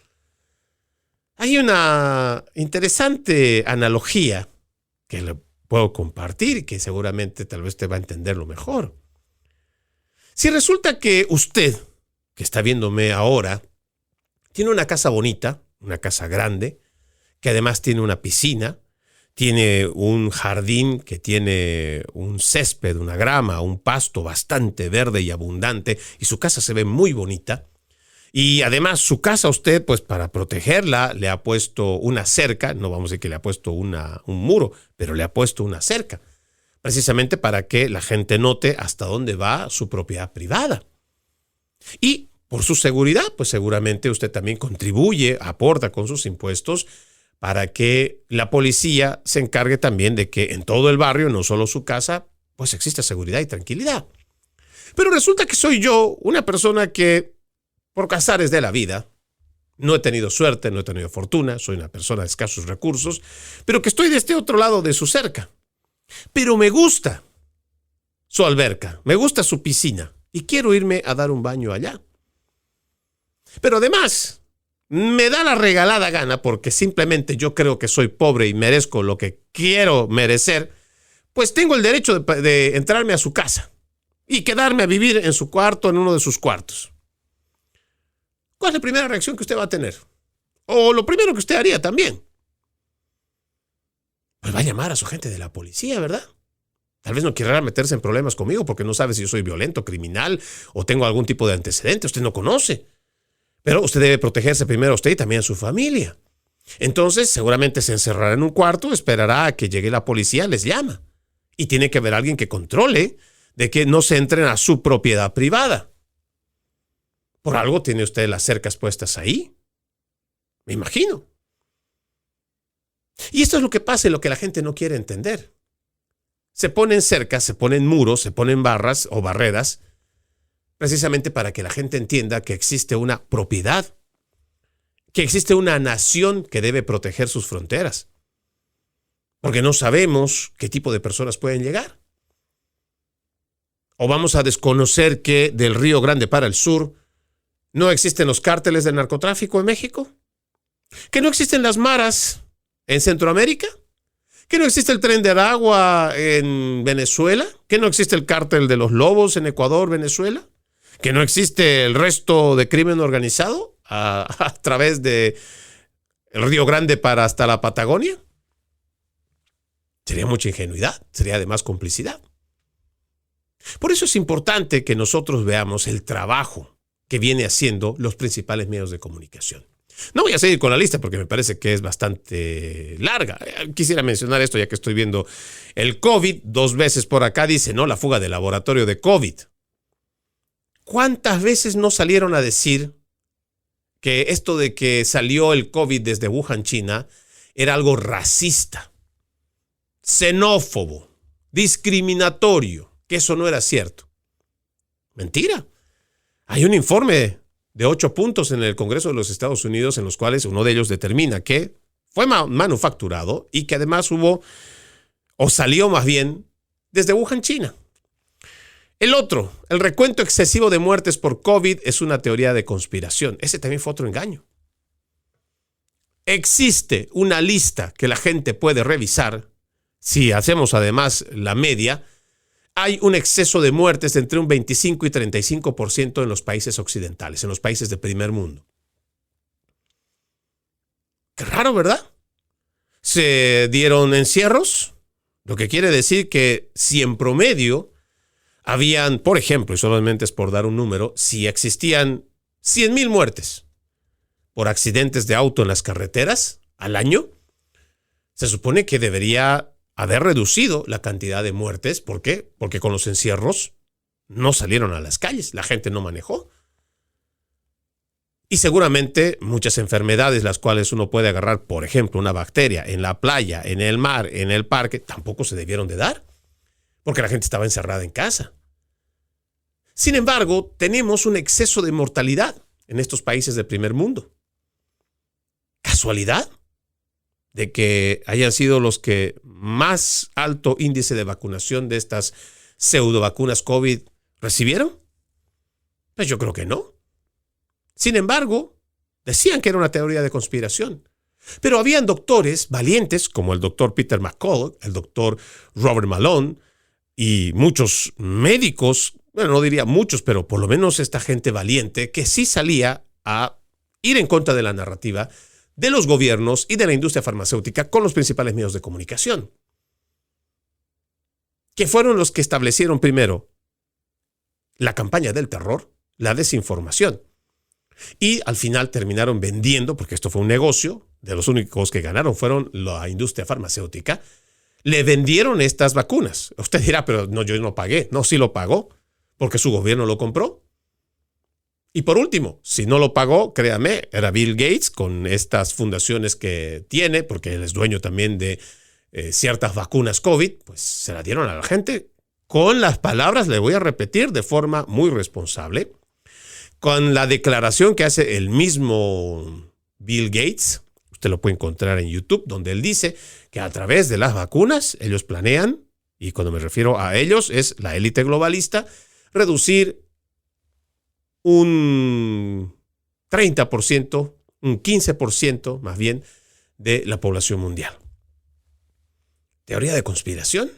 Speaker 5: Hay una interesante analogía que le puedo compartir y que seguramente tal vez te va a entenderlo mejor. Si resulta que usted, que está viéndome ahora, tiene una casa bonita, una casa grande, que además tiene una piscina, tiene un jardín que tiene un césped, una grama, un pasto bastante verde y abundante, y su casa se ve muy bonita, Y además su casa usted, pues para protegerla, le ha puesto una cerca, no vamos a decir que le ha puesto un muro, pero le ha puesto una cerca, precisamente para que la gente note hasta dónde va su propiedad privada. Y por su seguridad, pues seguramente usted también contribuye, aporta con sus impuestos para que la policía se encargue también de que en todo el barrio, no solo su casa, pues exista seguridad y tranquilidad. Pero resulta que soy yo una persona que, por azares de la vida, no he tenido suerte, no he tenido fortuna, soy una persona de escasos recursos, pero que estoy de este otro lado de su cerca. Pero me gusta su alberca, me gusta su piscina y quiero irme a dar un baño allá. Pero además, me da la regalada gana, porque simplemente yo creo que soy pobre y merezco lo que quiero merecer, pues tengo el derecho de entrarme a su casa y quedarme a vivir en su cuarto, en uno de sus cuartos. ¿Cuál es la primera reacción que usted va a tener? O lo primero que usted haría también. Pues va a llamar a su gente de la policía, ¿verdad? Tal vez no querrá meterse en problemas conmigo porque no sabe si yo soy violento, criminal o tengo algún tipo de antecedente. Usted no conoce. Pero usted debe protegerse primero a usted y también a su familia. Entonces, seguramente se encerrará en un cuarto, esperará a que llegue la policía, les llama. Y tiene que haber alguien que controle de que no se entren a su propiedad privada. Por algo tiene usted las cercas puestas ahí. Me imagino. Y esto es lo que pasa y lo que la gente no quiere entender. Se ponen cercas, se ponen muros, se ponen barras o barreras, precisamente para que la gente entienda que existe una propiedad, que existe una nación que debe proteger sus fronteras. Porque no sabemos qué tipo de personas pueden llegar. O vamos a desconocer que del Río Grande para el sur no existen los cárteles del narcotráfico en México, que no existen las maras en Centroamérica, que no existe el Tren de Aragua en Venezuela, que no existe el cártel de los lobos en Ecuador, Venezuela, que no existe el resto de crimen organizado a través de el Río Grande para hasta la Patagonia. Sería mucha ingenuidad, sería además complicidad. Por eso es importante que nosotros veamos el trabajo que viene haciendo los principales medios de comunicación. No voy a seguir con la lista porque me parece que es bastante larga. Quisiera mencionar esto ya que estoy viendo el COVID 2 veces por acá. Dice, ¿no? La fuga del laboratorio de COVID. ¿Cuántas veces no salieron a decir que esto de que salió el COVID desde Wuhan, China, era algo racista, xenófobo, discriminatorio, que eso no era cierto? Mentira. Hay un informe de 8 puntos en el Congreso de los Estados Unidos en los cuales uno de ellos determina que fue manufacturado y que además salió más bien desde Wuhan, China. El otro, el recuento excesivo de muertes por COVID es una teoría de conspiración. Ese también fue otro engaño. Existe una lista que la gente puede revisar. Si hacemos además la media, hay un exceso de muertes de entre un 25 y 35% en los países occidentales, en los países de primer mundo. Qué raro, ¿verdad? Se dieron encierros, lo que quiere decir que si en promedio habían, por ejemplo, y solamente es por dar un número, si existían 100,000 muertes por accidentes de auto en las carreteras al año, se supone que debería haber reducido la cantidad de muertes. ¿Por qué? Porque con los encierros no salieron a las calles, la gente no manejó. Y seguramente muchas enfermedades las cuales uno puede agarrar, por ejemplo, una bacteria en la playa, en el mar, en el parque, tampoco se debieron de dar, porque la gente estaba encerrada en casa. Sin embargo, tenemos un exceso de mortalidad en estos países del primer mundo. ¿Casualidad de que hayan sido los que más alto índice de vacunación de estas pseudovacunas COVID recibieron? Pues yo creo que no. Sin embargo, decían que era una teoría de conspiración. Pero habían doctores valientes, como el doctor Peter McCullough, el doctor Robert Malone y muchos médicos, bueno, no diría muchos, pero por lo menos esta gente valiente que sí salía a ir en contra de la narrativa de los gobiernos y de la industria farmacéutica con los principales medios de comunicación, que fueron los que establecieron primero la campaña del terror, la desinformación. Y al final terminaron vendiendo, porque esto fue un negocio, de los únicos que ganaron fueron la industria farmacéutica, le vendieron estas vacunas. Usted dirá, pero no, yo no pagué. No, sí lo pagó, porque su gobierno lo compró. Y por último, si no lo pagó, créame, era Bill Gates con estas fundaciones que tiene, porque él es dueño también de ciertas vacunas COVID, pues se la dieron a la gente con las palabras, le voy a repetir, de forma muy responsable, con la declaración que hace el mismo Bill Gates. Usted lo puede encontrar en YouTube, donde él dice que a través de las vacunas ellos planean, y cuando me refiero a ellos es la élite globalista, reducir un 30%, un 15% más bien de la población mundial. ¿Teoría de conspiración?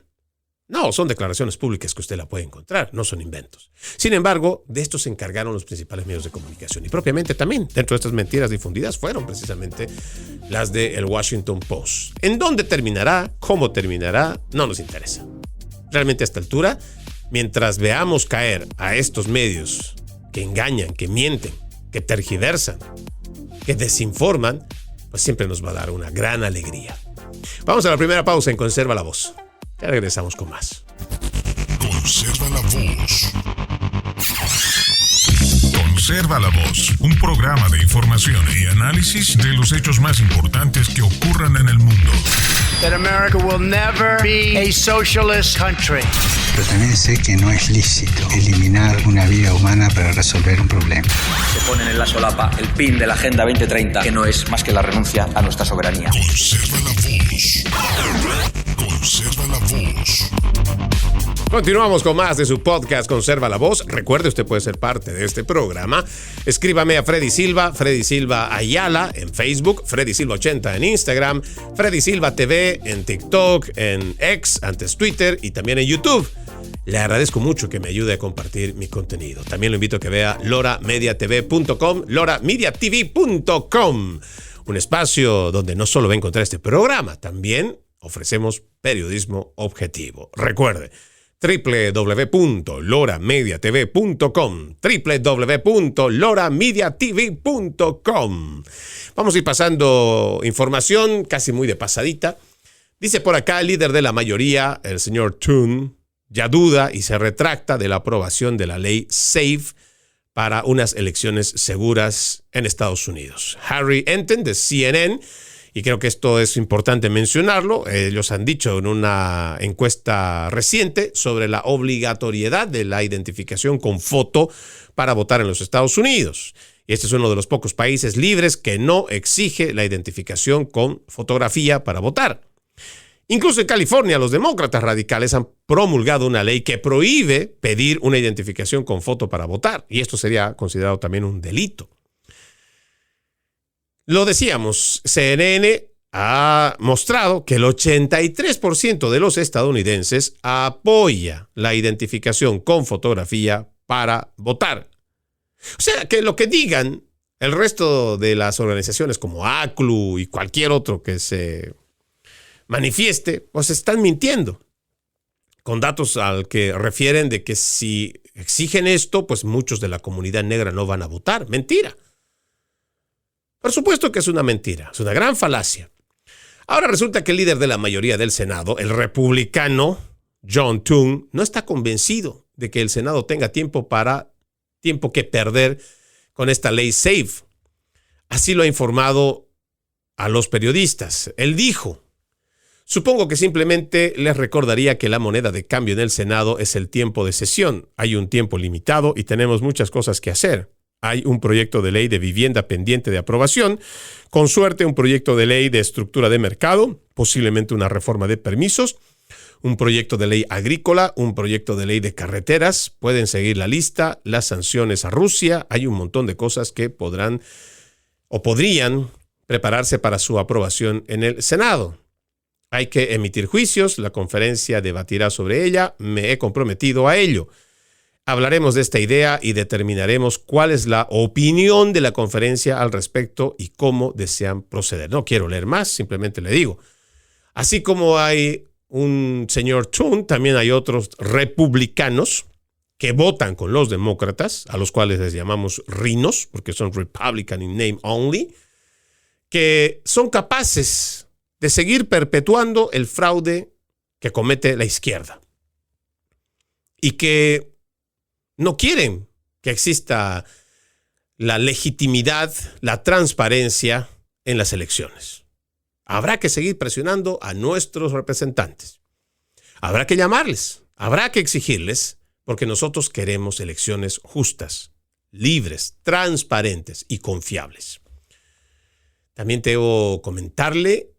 Speaker 5: No, son declaraciones públicas que usted la puede encontrar, no son inventos. Sin embargo, de esto se encargaron los principales medios de comunicación y propiamente también dentro de estas mentiras difundidas fueron precisamente las del Washington Post. ¿En dónde terminará? ¿Cómo terminará? No nos interesa. Realmente a esta altura, mientras veamos caer a estos medios que engañan, que mienten, que tergiversan, que desinforman, pues siempre nos va a dar una gran alegría. Vamos a la primera pausa en Conserva la Voz. Ya regresamos con más.
Speaker 6: Conserva la Voz. Conserva la Voz, un programa de información y análisis de los hechos más importantes que ocurran en el mundo.
Speaker 2: That America will never be a socialist country.
Speaker 7: Pero también sé que no es lícito eliminar una vida humana para resolver un problema.
Speaker 4: Se ponen en la solapa el PIN de la Agenda 2030, que no es más que la renuncia a nuestra soberanía.
Speaker 6: Conserva la Voz. Conserva la Voz.
Speaker 5: Continuamos con más de su podcast Conserva la Voz. Recuerde, usted puede ser parte de este programa. Escríbame a Freddy Silva Ayala en Facebook, Freddy Silva 80 en Instagram, Freddy Silva TV en TikTok, en X, antes Twitter y también en YouTube. Le agradezco mucho que me ayude a compartir mi contenido. También lo invito a que vea loramediatv.com, loramediatv.com, un espacio donde no solo va a encontrar este programa, también ofrecemos periodismo objetivo. Recuerde, www.loramediatv.com, www.loramediatv.com. Vamos a ir pasando información casi muy de pasadita. Dice por acá el líder de la mayoría, el señor Thune, ya duda y se retracta de la aprobación de la ley SAFE para unas elecciones seguras en Estados Unidos. Harry Enten de CNN, y creo que esto es importante mencionarlo, ellos han dicho en una encuesta reciente sobre la obligatoriedad de la identificación con foto para votar en los Estados Unidos. Y este es uno de los pocos países libres que no exige la identificación con fotografía para votar. Incluso en California, los demócratas radicales han promulgado una ley que prohíbe pedir una identificación con foto para votar, y esto sería considerado también un delito. Lo decíamos, CNN ha mostrado que el 83% de los estadounidenses apoya la identificación con fotografía para votar. O sea, que lo que digan el resto de las organizaciones como ACLU y cualquier otro que se manifieste, pues están mintiendo, con datos al que refieren de que si exigen esto, pues muchos de la comunidad negra no van a votar. Mentira. Por supuesto que es una mentira, es una gran falacia. Ahora resulta que el líder de la mayoría del Senado, el republicano John Thune, no está convencido de que el Senado tenga tiempo que perder con esta ley SAFE. Así lo ha informado a los periodistas. Él dijo: supongo que simplemente les recordaría que la moneda de cambio en el Senado es el tiempo de sesión. Hay un tiempo limitado y tenemos muchas cosas que hacer. Hay un proyecto de ley de vivienda pendiente de aprobación, con suerte un proyecto de ley de estructura de mercado, posiblemente una reforma de permisos, un proyecto de ley agrícola, un proyecto de ley de carreteras, pueden seguir la lista, las sanciones a Rusia, hay un montón de cosas que podrían prepararse para su aprobación en el Senado. Hay que emitir juicios, la conferencia debatirá sobre ella, me he comprometido a ello. Hablaremos de esta idea y determinaremos cuál es la opinión de la conferencia al respecto y cómo desean proceder. No quiero leer más, simplemente le digo. Así como hay un señor Thune, también hay otros republicanos que votan con los demócratas, a los cuales les llamamos rinos, porque son Republican in name only, que son capaces de seguir perpetuando el fraude que comete la izquierda y que no quieren que exista la legitimidad, la transparencia en las elecciones. Habrá que seguir presionando a nuestros representantes. Habrá que llamarles, habrá que exigirles, porque nosotros queremos elecciones justas, libres, transparentes y confiables. También debo comentarle,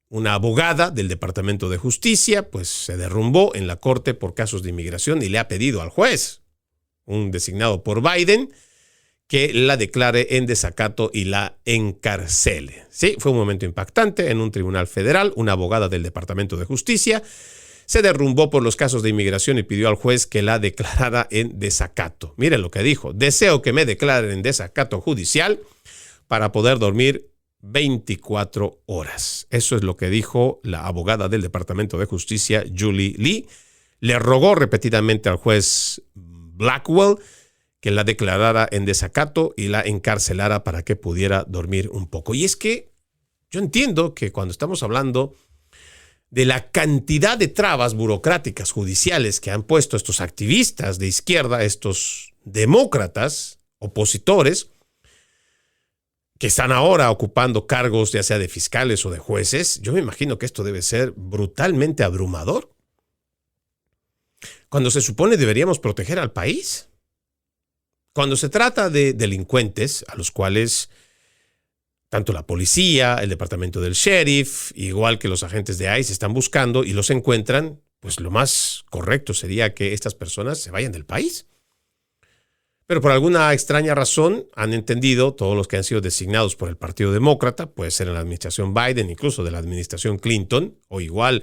Speaker 5: una abogada del Departamento de Justicia, pues se derrumbó en la corte por casos de inmigración y le ha pedido al juez, un designado por Biden, que la declare en desacato y la encarcele. Sí, fue un momento impactante en un tribunal federal. Una abogada del Departamento de Justicia se derrumbó por los casos de inmigración y pidió al juez que la declarara en desacato. Miren lo que dijo: deseo que me declaren en desacato judicial para poder dormir 24 horas. Eso es lo que dijo la abogada del Departamento de Justicia, Julie Lee. Le rogó repetidamente al juez Blackwell que la declarara en desacato y la encarcelara para que pudiera dormir un poco. Y es que yo entiendo que cuando estamos hablando de la cantidad de trabas burocráticas judiciales que han puesto estos activistas de izquierda, estos demócratas opositores, que están ahora ocupando cargos ya sea de fiscales o de jueces, yo me imagino que esto debe ser brutalmente abrumador. Cuando se supone deberíamos proteger al país. Cuando se trata de delincuentes a los cuales tanto la policía, el departamento del sheriff, igual que los agentes de ICE están buscando y los encuentran, pues lo más correcto sería que estas personas se vayan del país. Pero por alguna extraña razón han entendido, todos los que han sido designados por el Partido Demócrata, puede ser en la administración Biden, incluso de la administración Clinton, o igual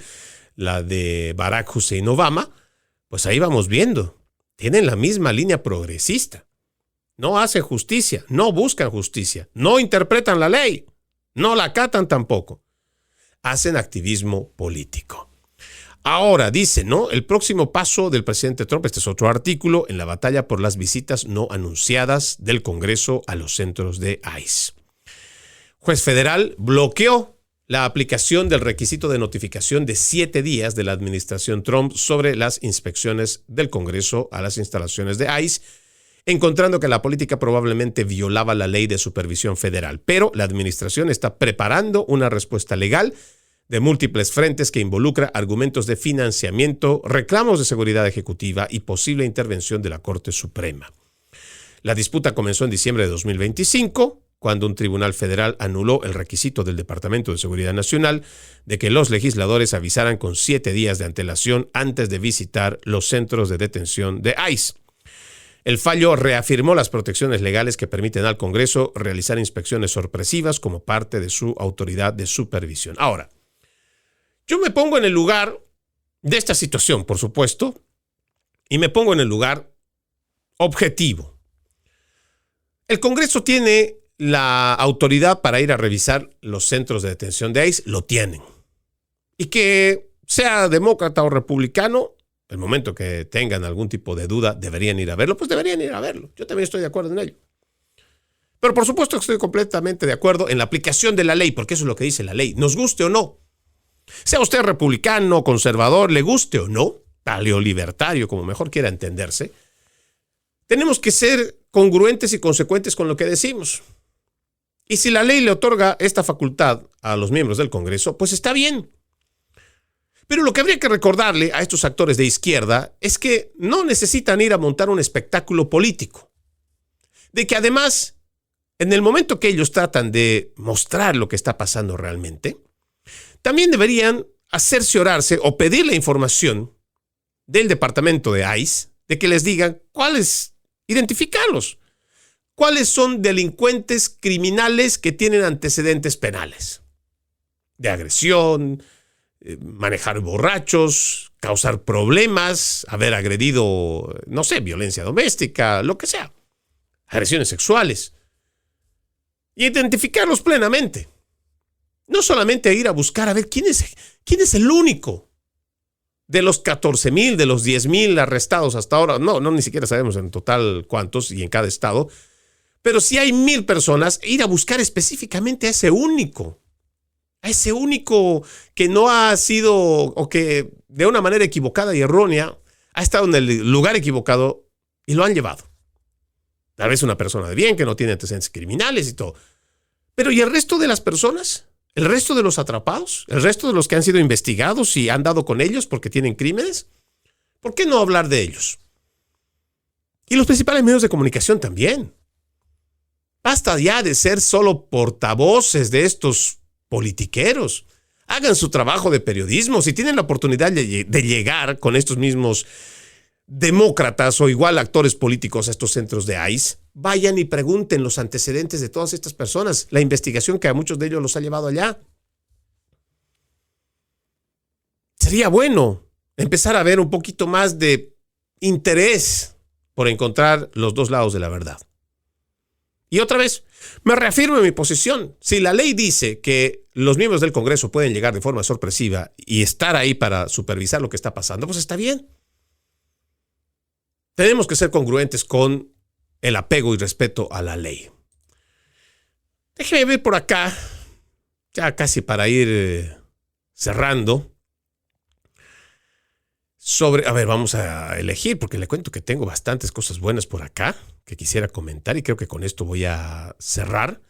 Speaker 5: la de Barack Hussein Obama, pues ahí vamos viendo, tienen la misma línea progresista. No hacen justicia, no buscan justicia, no interpretan la ley, no la acatan tampoco. Hacen activismo político. Ahora, dice, ¿no? El próximo paso del presidente Trump, este es otro artículo, en la batalla por las visitas no anunciadas del Congreso a los centros de ICE. Juez federal bloqueó la aplicación del requisito de notificación de 7 días de la administración Trump sobre las inspecciones del Congreso a las instalaciones de ICE, encontrando que la política probablemente violaba la ley de supervisión federal. Pero la administración está preparando una respuesta legal de múltiples frentes que involucra argumentos de financiamiento, reclamos de seguridad ejecutiva y posible intervención de la Corte Suprema. La disputa comenzó en diciembre de 2025, cuando un tribunal federal anuló el requisito del Departamento de Seguridad Nacional de que los legisladores avisaran con 7 días de antelación antes de visitar los centros de detención de ICE. El fallo reafirmó las protecciones legales que permiten al Congreso realizar inspecciones sorpresivas como parte de su autoridad de supervisión. Ahora, yo me pongo en el lugar de esta situación, por supuesto, y me pongo en el lugar objetivo. El Congreso tiene la autoridad para ir a revisar los centros de detención de ICE, lo tienen. Y que sea demócrata o republicano, el momento que tengan algún tipo de duda, deberían ir a verlo, pues deberían ir a verlo. Yo también estoy de acuerdo en ello. Pero por supuesto que estoy completamente de acuerdo en la aplicación de la ley, porque eso es lo que dice la ley, nos guste o no. Sea usted republicano, conservador, le guste o no, paleolibertario, como mejor quiera entenderse, tenemos que ser congruentes y consecuentes con lo que decimos. Y si la ley le otorga esta facultad a los miembros del Congreso, pues está bien. Pero lo que habría que recordarle a estos actores de izquierda es que no necesitan ir a montar un espectáculo político. De que además, en el momento que ellos tratan de mostrar lo que está pasando realmente, también deberían cerciorarse o pedir la información del departamento de ICE de que les digan identificarlos. ¿Cuáles son delincuentes criminales que tienen antecedentes penales? De agresión, manejar borrachos, causar problemas, haber agredido, no sé, violencia doméstica, lo que sea, agresiones sexuales. Y identificarlos plenamente. No solamente ir a buscar a ver quién es el único De los 14,000, de los 10,000 arrestados hasta ahora, no, ni siquiera sabemos en total cuántos y en cada estado, pero si hay 1,000 personas, ir a buscar específicamente a ese único que no ha sido, o que de una manera equivocada y errónea, ha estado en el lugar equivocado y lo han llevado. Tal vez una persona de bien que no tiene antecedentes criminales y todo. Pero ¿y el resto de las personas? ¿El resto de los atrapados? ¿El resto de los que han sido investigados y han dado con ellos porque tienen crímenes? ¿Por qué no hablar de ellos? Y los principales medios de comunicación también. Basta ya de ser solo portavoces de estos politiqueros. Hagan su trabajo de periodismo. Si tienen la oportunidad de llegar con estos mismos demócratas o igual actores políticos a estos centros de ICE, vayan y pregunten los antecedentes de todas estas personas, la investigación que a muchos de ellos los ha llevado allá. Sería bueno empezar a ver un poquito más de interés por encontrar los dos lados de la verdad. Y otra vez, me reafirmo en mi posición. Si la ley dice que los miembros del Congreso pueden llegar de forma sorpresiva y estar ahí para supervisar lo que está pasando, pues está bien. Tenemos que ser congruentes con el apego y respeto a la ley. Déjeme ver por acá, ya casi para ir cerrando. Vamos a elegir, porque le cuento que tengo bastantes cosas buenas por acá que quisiera comentar y creo que con esto voy a cerrar.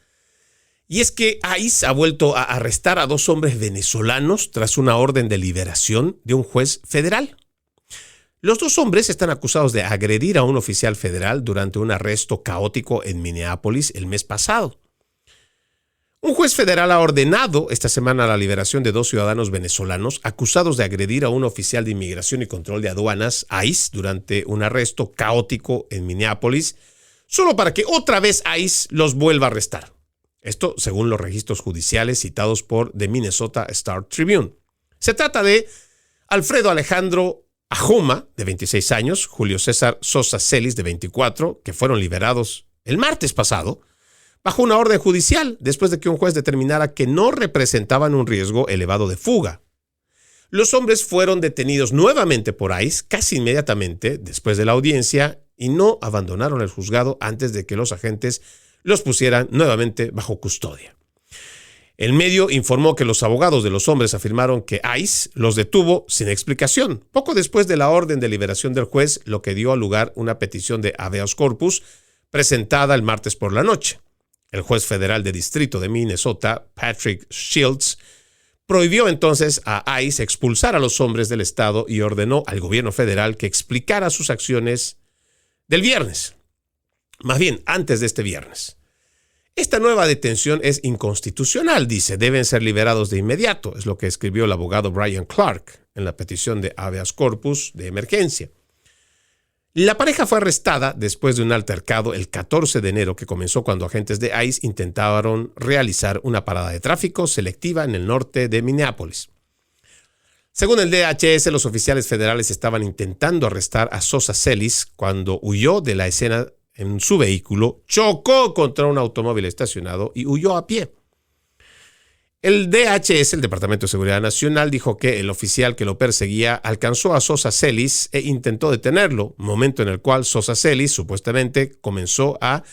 Speaker 5: Y es que ICE ha vuelto a arrestar a 2 hombres venezolanos tras una orden de liberación de un juez federal. Los 2 hombres están acusados de agredir a un oficial federal durante un arresto caótico en Minneapolis el mes pasado. Un juez federal ha ordenado esta semana la liberación de 2 ciudadanos venezolanos acusados de agredir a un oficial de inmigración y control de aduanas, ICE, durante un arresto caótico en Minneapolis, solo para que otra vez ICE los vuelva a arrestar. Esto según los registros judiciales citados por The Minnesota Star Tribune. Se trata de Alfredo Alejandro Ajoma, de 26 años, Julio César Sosa Celis, de 24, que fueron liberados el martes pasado, bajo una orden judicial, después de que un juez determinara que no representaban un riesgo elevado de fuga. Los hombres fueron detenidos nuevamente por ICE casi inmediatamente después de la audiencia y no abandonaron el juzgado antes de que los agentes los pusieran nuevamente bajo custodia. El medio informó que los abogados de los hombres afirmaron que ICE los detuvo sin explicación, poco después de la orden de liberación del juez, lo que dio a lugar una petición de habeas corpus presentada el martes por la noche. El juez federal de distrito de Minnesota, Patrick Shields, prohibió entonces a ICE expulsar a los hombres del estado y ordenó al gobierno federal que explicara sus acciones del viernes. Más bien, antes de este viernes. Esta nueva detención es inconstitucional, dice, deben ser liberados de inmediato, es lo que escribió el abogado Brian Clark en la petición de habeas corpus de emergencia. La pareja fue arrestada después de un altercado el 14 de enero que comenzó cuando agentes de ICE intentaron realizar una parada de tráfico selectiva en el norte de Minneapolis. Según el DHS, los oficiales federales estaban intentando arrestar a Sosa Celis cuando huyó de la escena en su vehículo, chocó contra un automóvil estacionado y huyó a pie. El DHS, el Departamento de Seguridad Nacional, dijo que el oficial que lo perseguía alcanzó a Sosa Celis e intentó detenerlo, momento en el cual Sosa Celis supuestamente comenzó a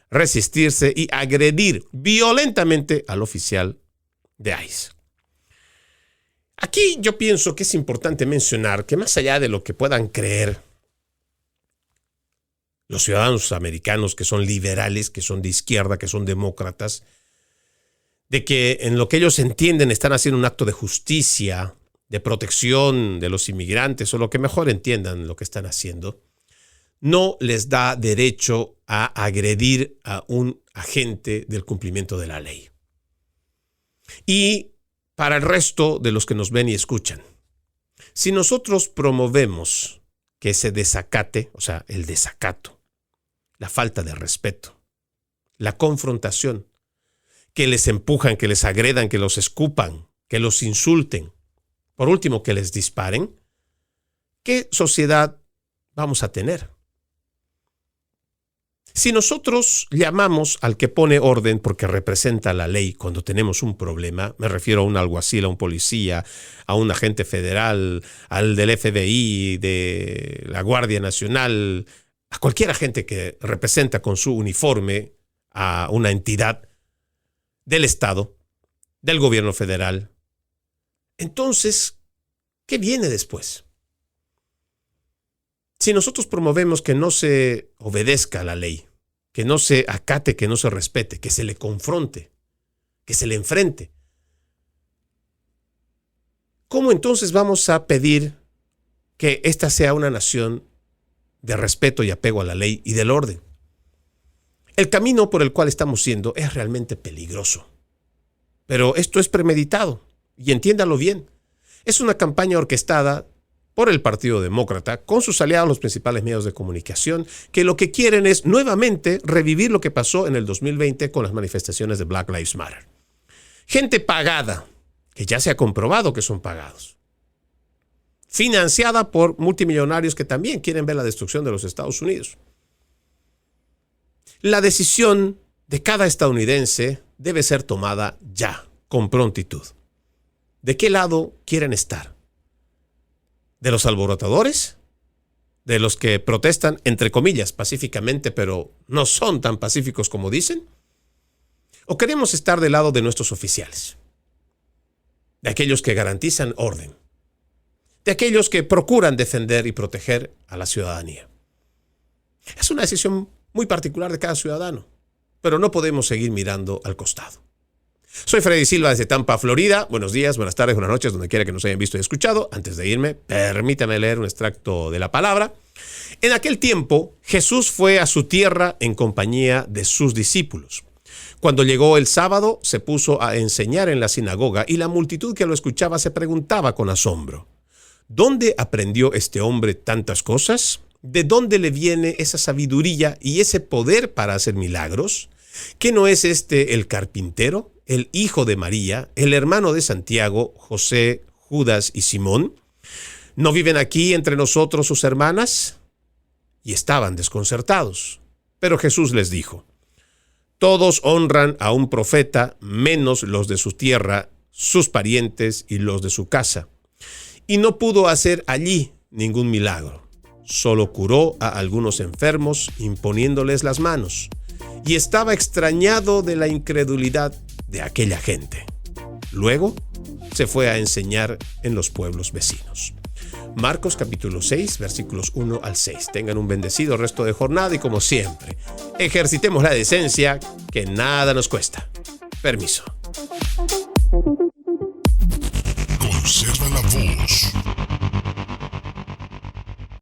Speaker 5: resistirse y agredir violentamente al oficial de ICE. Aquí yo pienso que es importante mencionar que más allá de lo que puedan creer los ciudadanos americanos que son liberales, que son de izquierda, que son demócratas, de que en lo que ellos entienden están haciendo un acto de justicia, de protección de los inmigrantes, o lo que mejor entiendan lo que están haciendo, no les da derecho a agredir a un agente del cumplimiento de la ley. Y para el resto de los que nos ven y escuchan, si nosotros promovemos que se desacate, o sea, el desacato, la falta de respeto, la confrontación, que les empujan, que les agredan, que los escupan, que los insulten, por último que les disparen, ¿qué sociedad vamos a tener? Si nosotros llamamos al que pone orden porque representa la ley cuando tenemos un problema, me refiero a un alguacil, a un policía, a un agente federal, al del FBI, de la Guardia Nacional, a cualquier agente que representa con su uniforme a una entidad del Estado, del gobierno federal, entonces, ¿qué viene después? Si nosotros promovemos que no se obedezca a la ley, que no se acate, que no se respete, que se le confronte, que se le enfrente, ¿cómo entonces vamos a pedir que esta sea una nación de respeto y apego a la ley y del orden? El camino por el cual estamos yendo es realmente peligroso. Pero esto es premeditado, y entiéndalo bien. Es una campaña orquestada por el Partido Demócrata, con sus aliados los principales medios de comunicación, que lo que quieren es nuevamente revivir lo que pasó en el 2020 con las manifestaciones de Black Lives Matter. Gente pagada, que ya se ha comprobado que son pagados. Financiada por multimillonarios que también quieren ver la destrucción de los Estados Unidos. La decisión de cada estadounidense debe ser tomada ya, con prontitud. ¿De qué lado quieren estar? ¿De los alborotadores? ¿De los que protestan, entre comillas, pacíficamente, pero no son tan pacíficos como dicen? ¿O queremos estar del lado de nuestros oficiales? De aquellos que garantizan orden. De aquellos que procuran defender y proteger a la ciudadanía. Es una decisión muy particular de cada ciudadano, pero no podemos seguir mirando al costado. Soy Freddy Silva desde Tampa, Florida. Buenos días, buenas tardes, buenas noches, donde quiera que nos hayan visto y escuchado. Antes de irme, permítame leer un extracto de la palabra. En aquel tiempo, Jesús fue a su tierra en compañía de sus discípulos. Cuando llegó el sábado, se puso a enseñar en la sinagoga y la multitud que lo escuchaba se preguntaba con asombro: ¿dónde aprendió este hombre tantas cosas? ¿De dónde le viene esa sabiduría y ese poder para hacer milagros? ¿Qué no es este el carpintero, el hijo de María, el hermano de Santiago, José, Judas y Simón? ¿No viven aquí entre nosotros sus hermanas? Y estaban desconcertados. Pero Jesús les dijo: todos honran a un profeta, menos los de su tierra, sus parientes y los de su casa. Y no pudo hacer allí ningún milagro. Solo curó a algunos enfermos imponiéndoles las manos. Y estaba extrañado de la incredulidad de aquella gente. Luego se fue a enseñar en los pueblos vecinos. Marcos capítulo 6, versículos 1 al 6. Tengan un bendecido resto de jornada y, como siempre, ejercitemos la decencia, que nada nos cuesta. Permiso.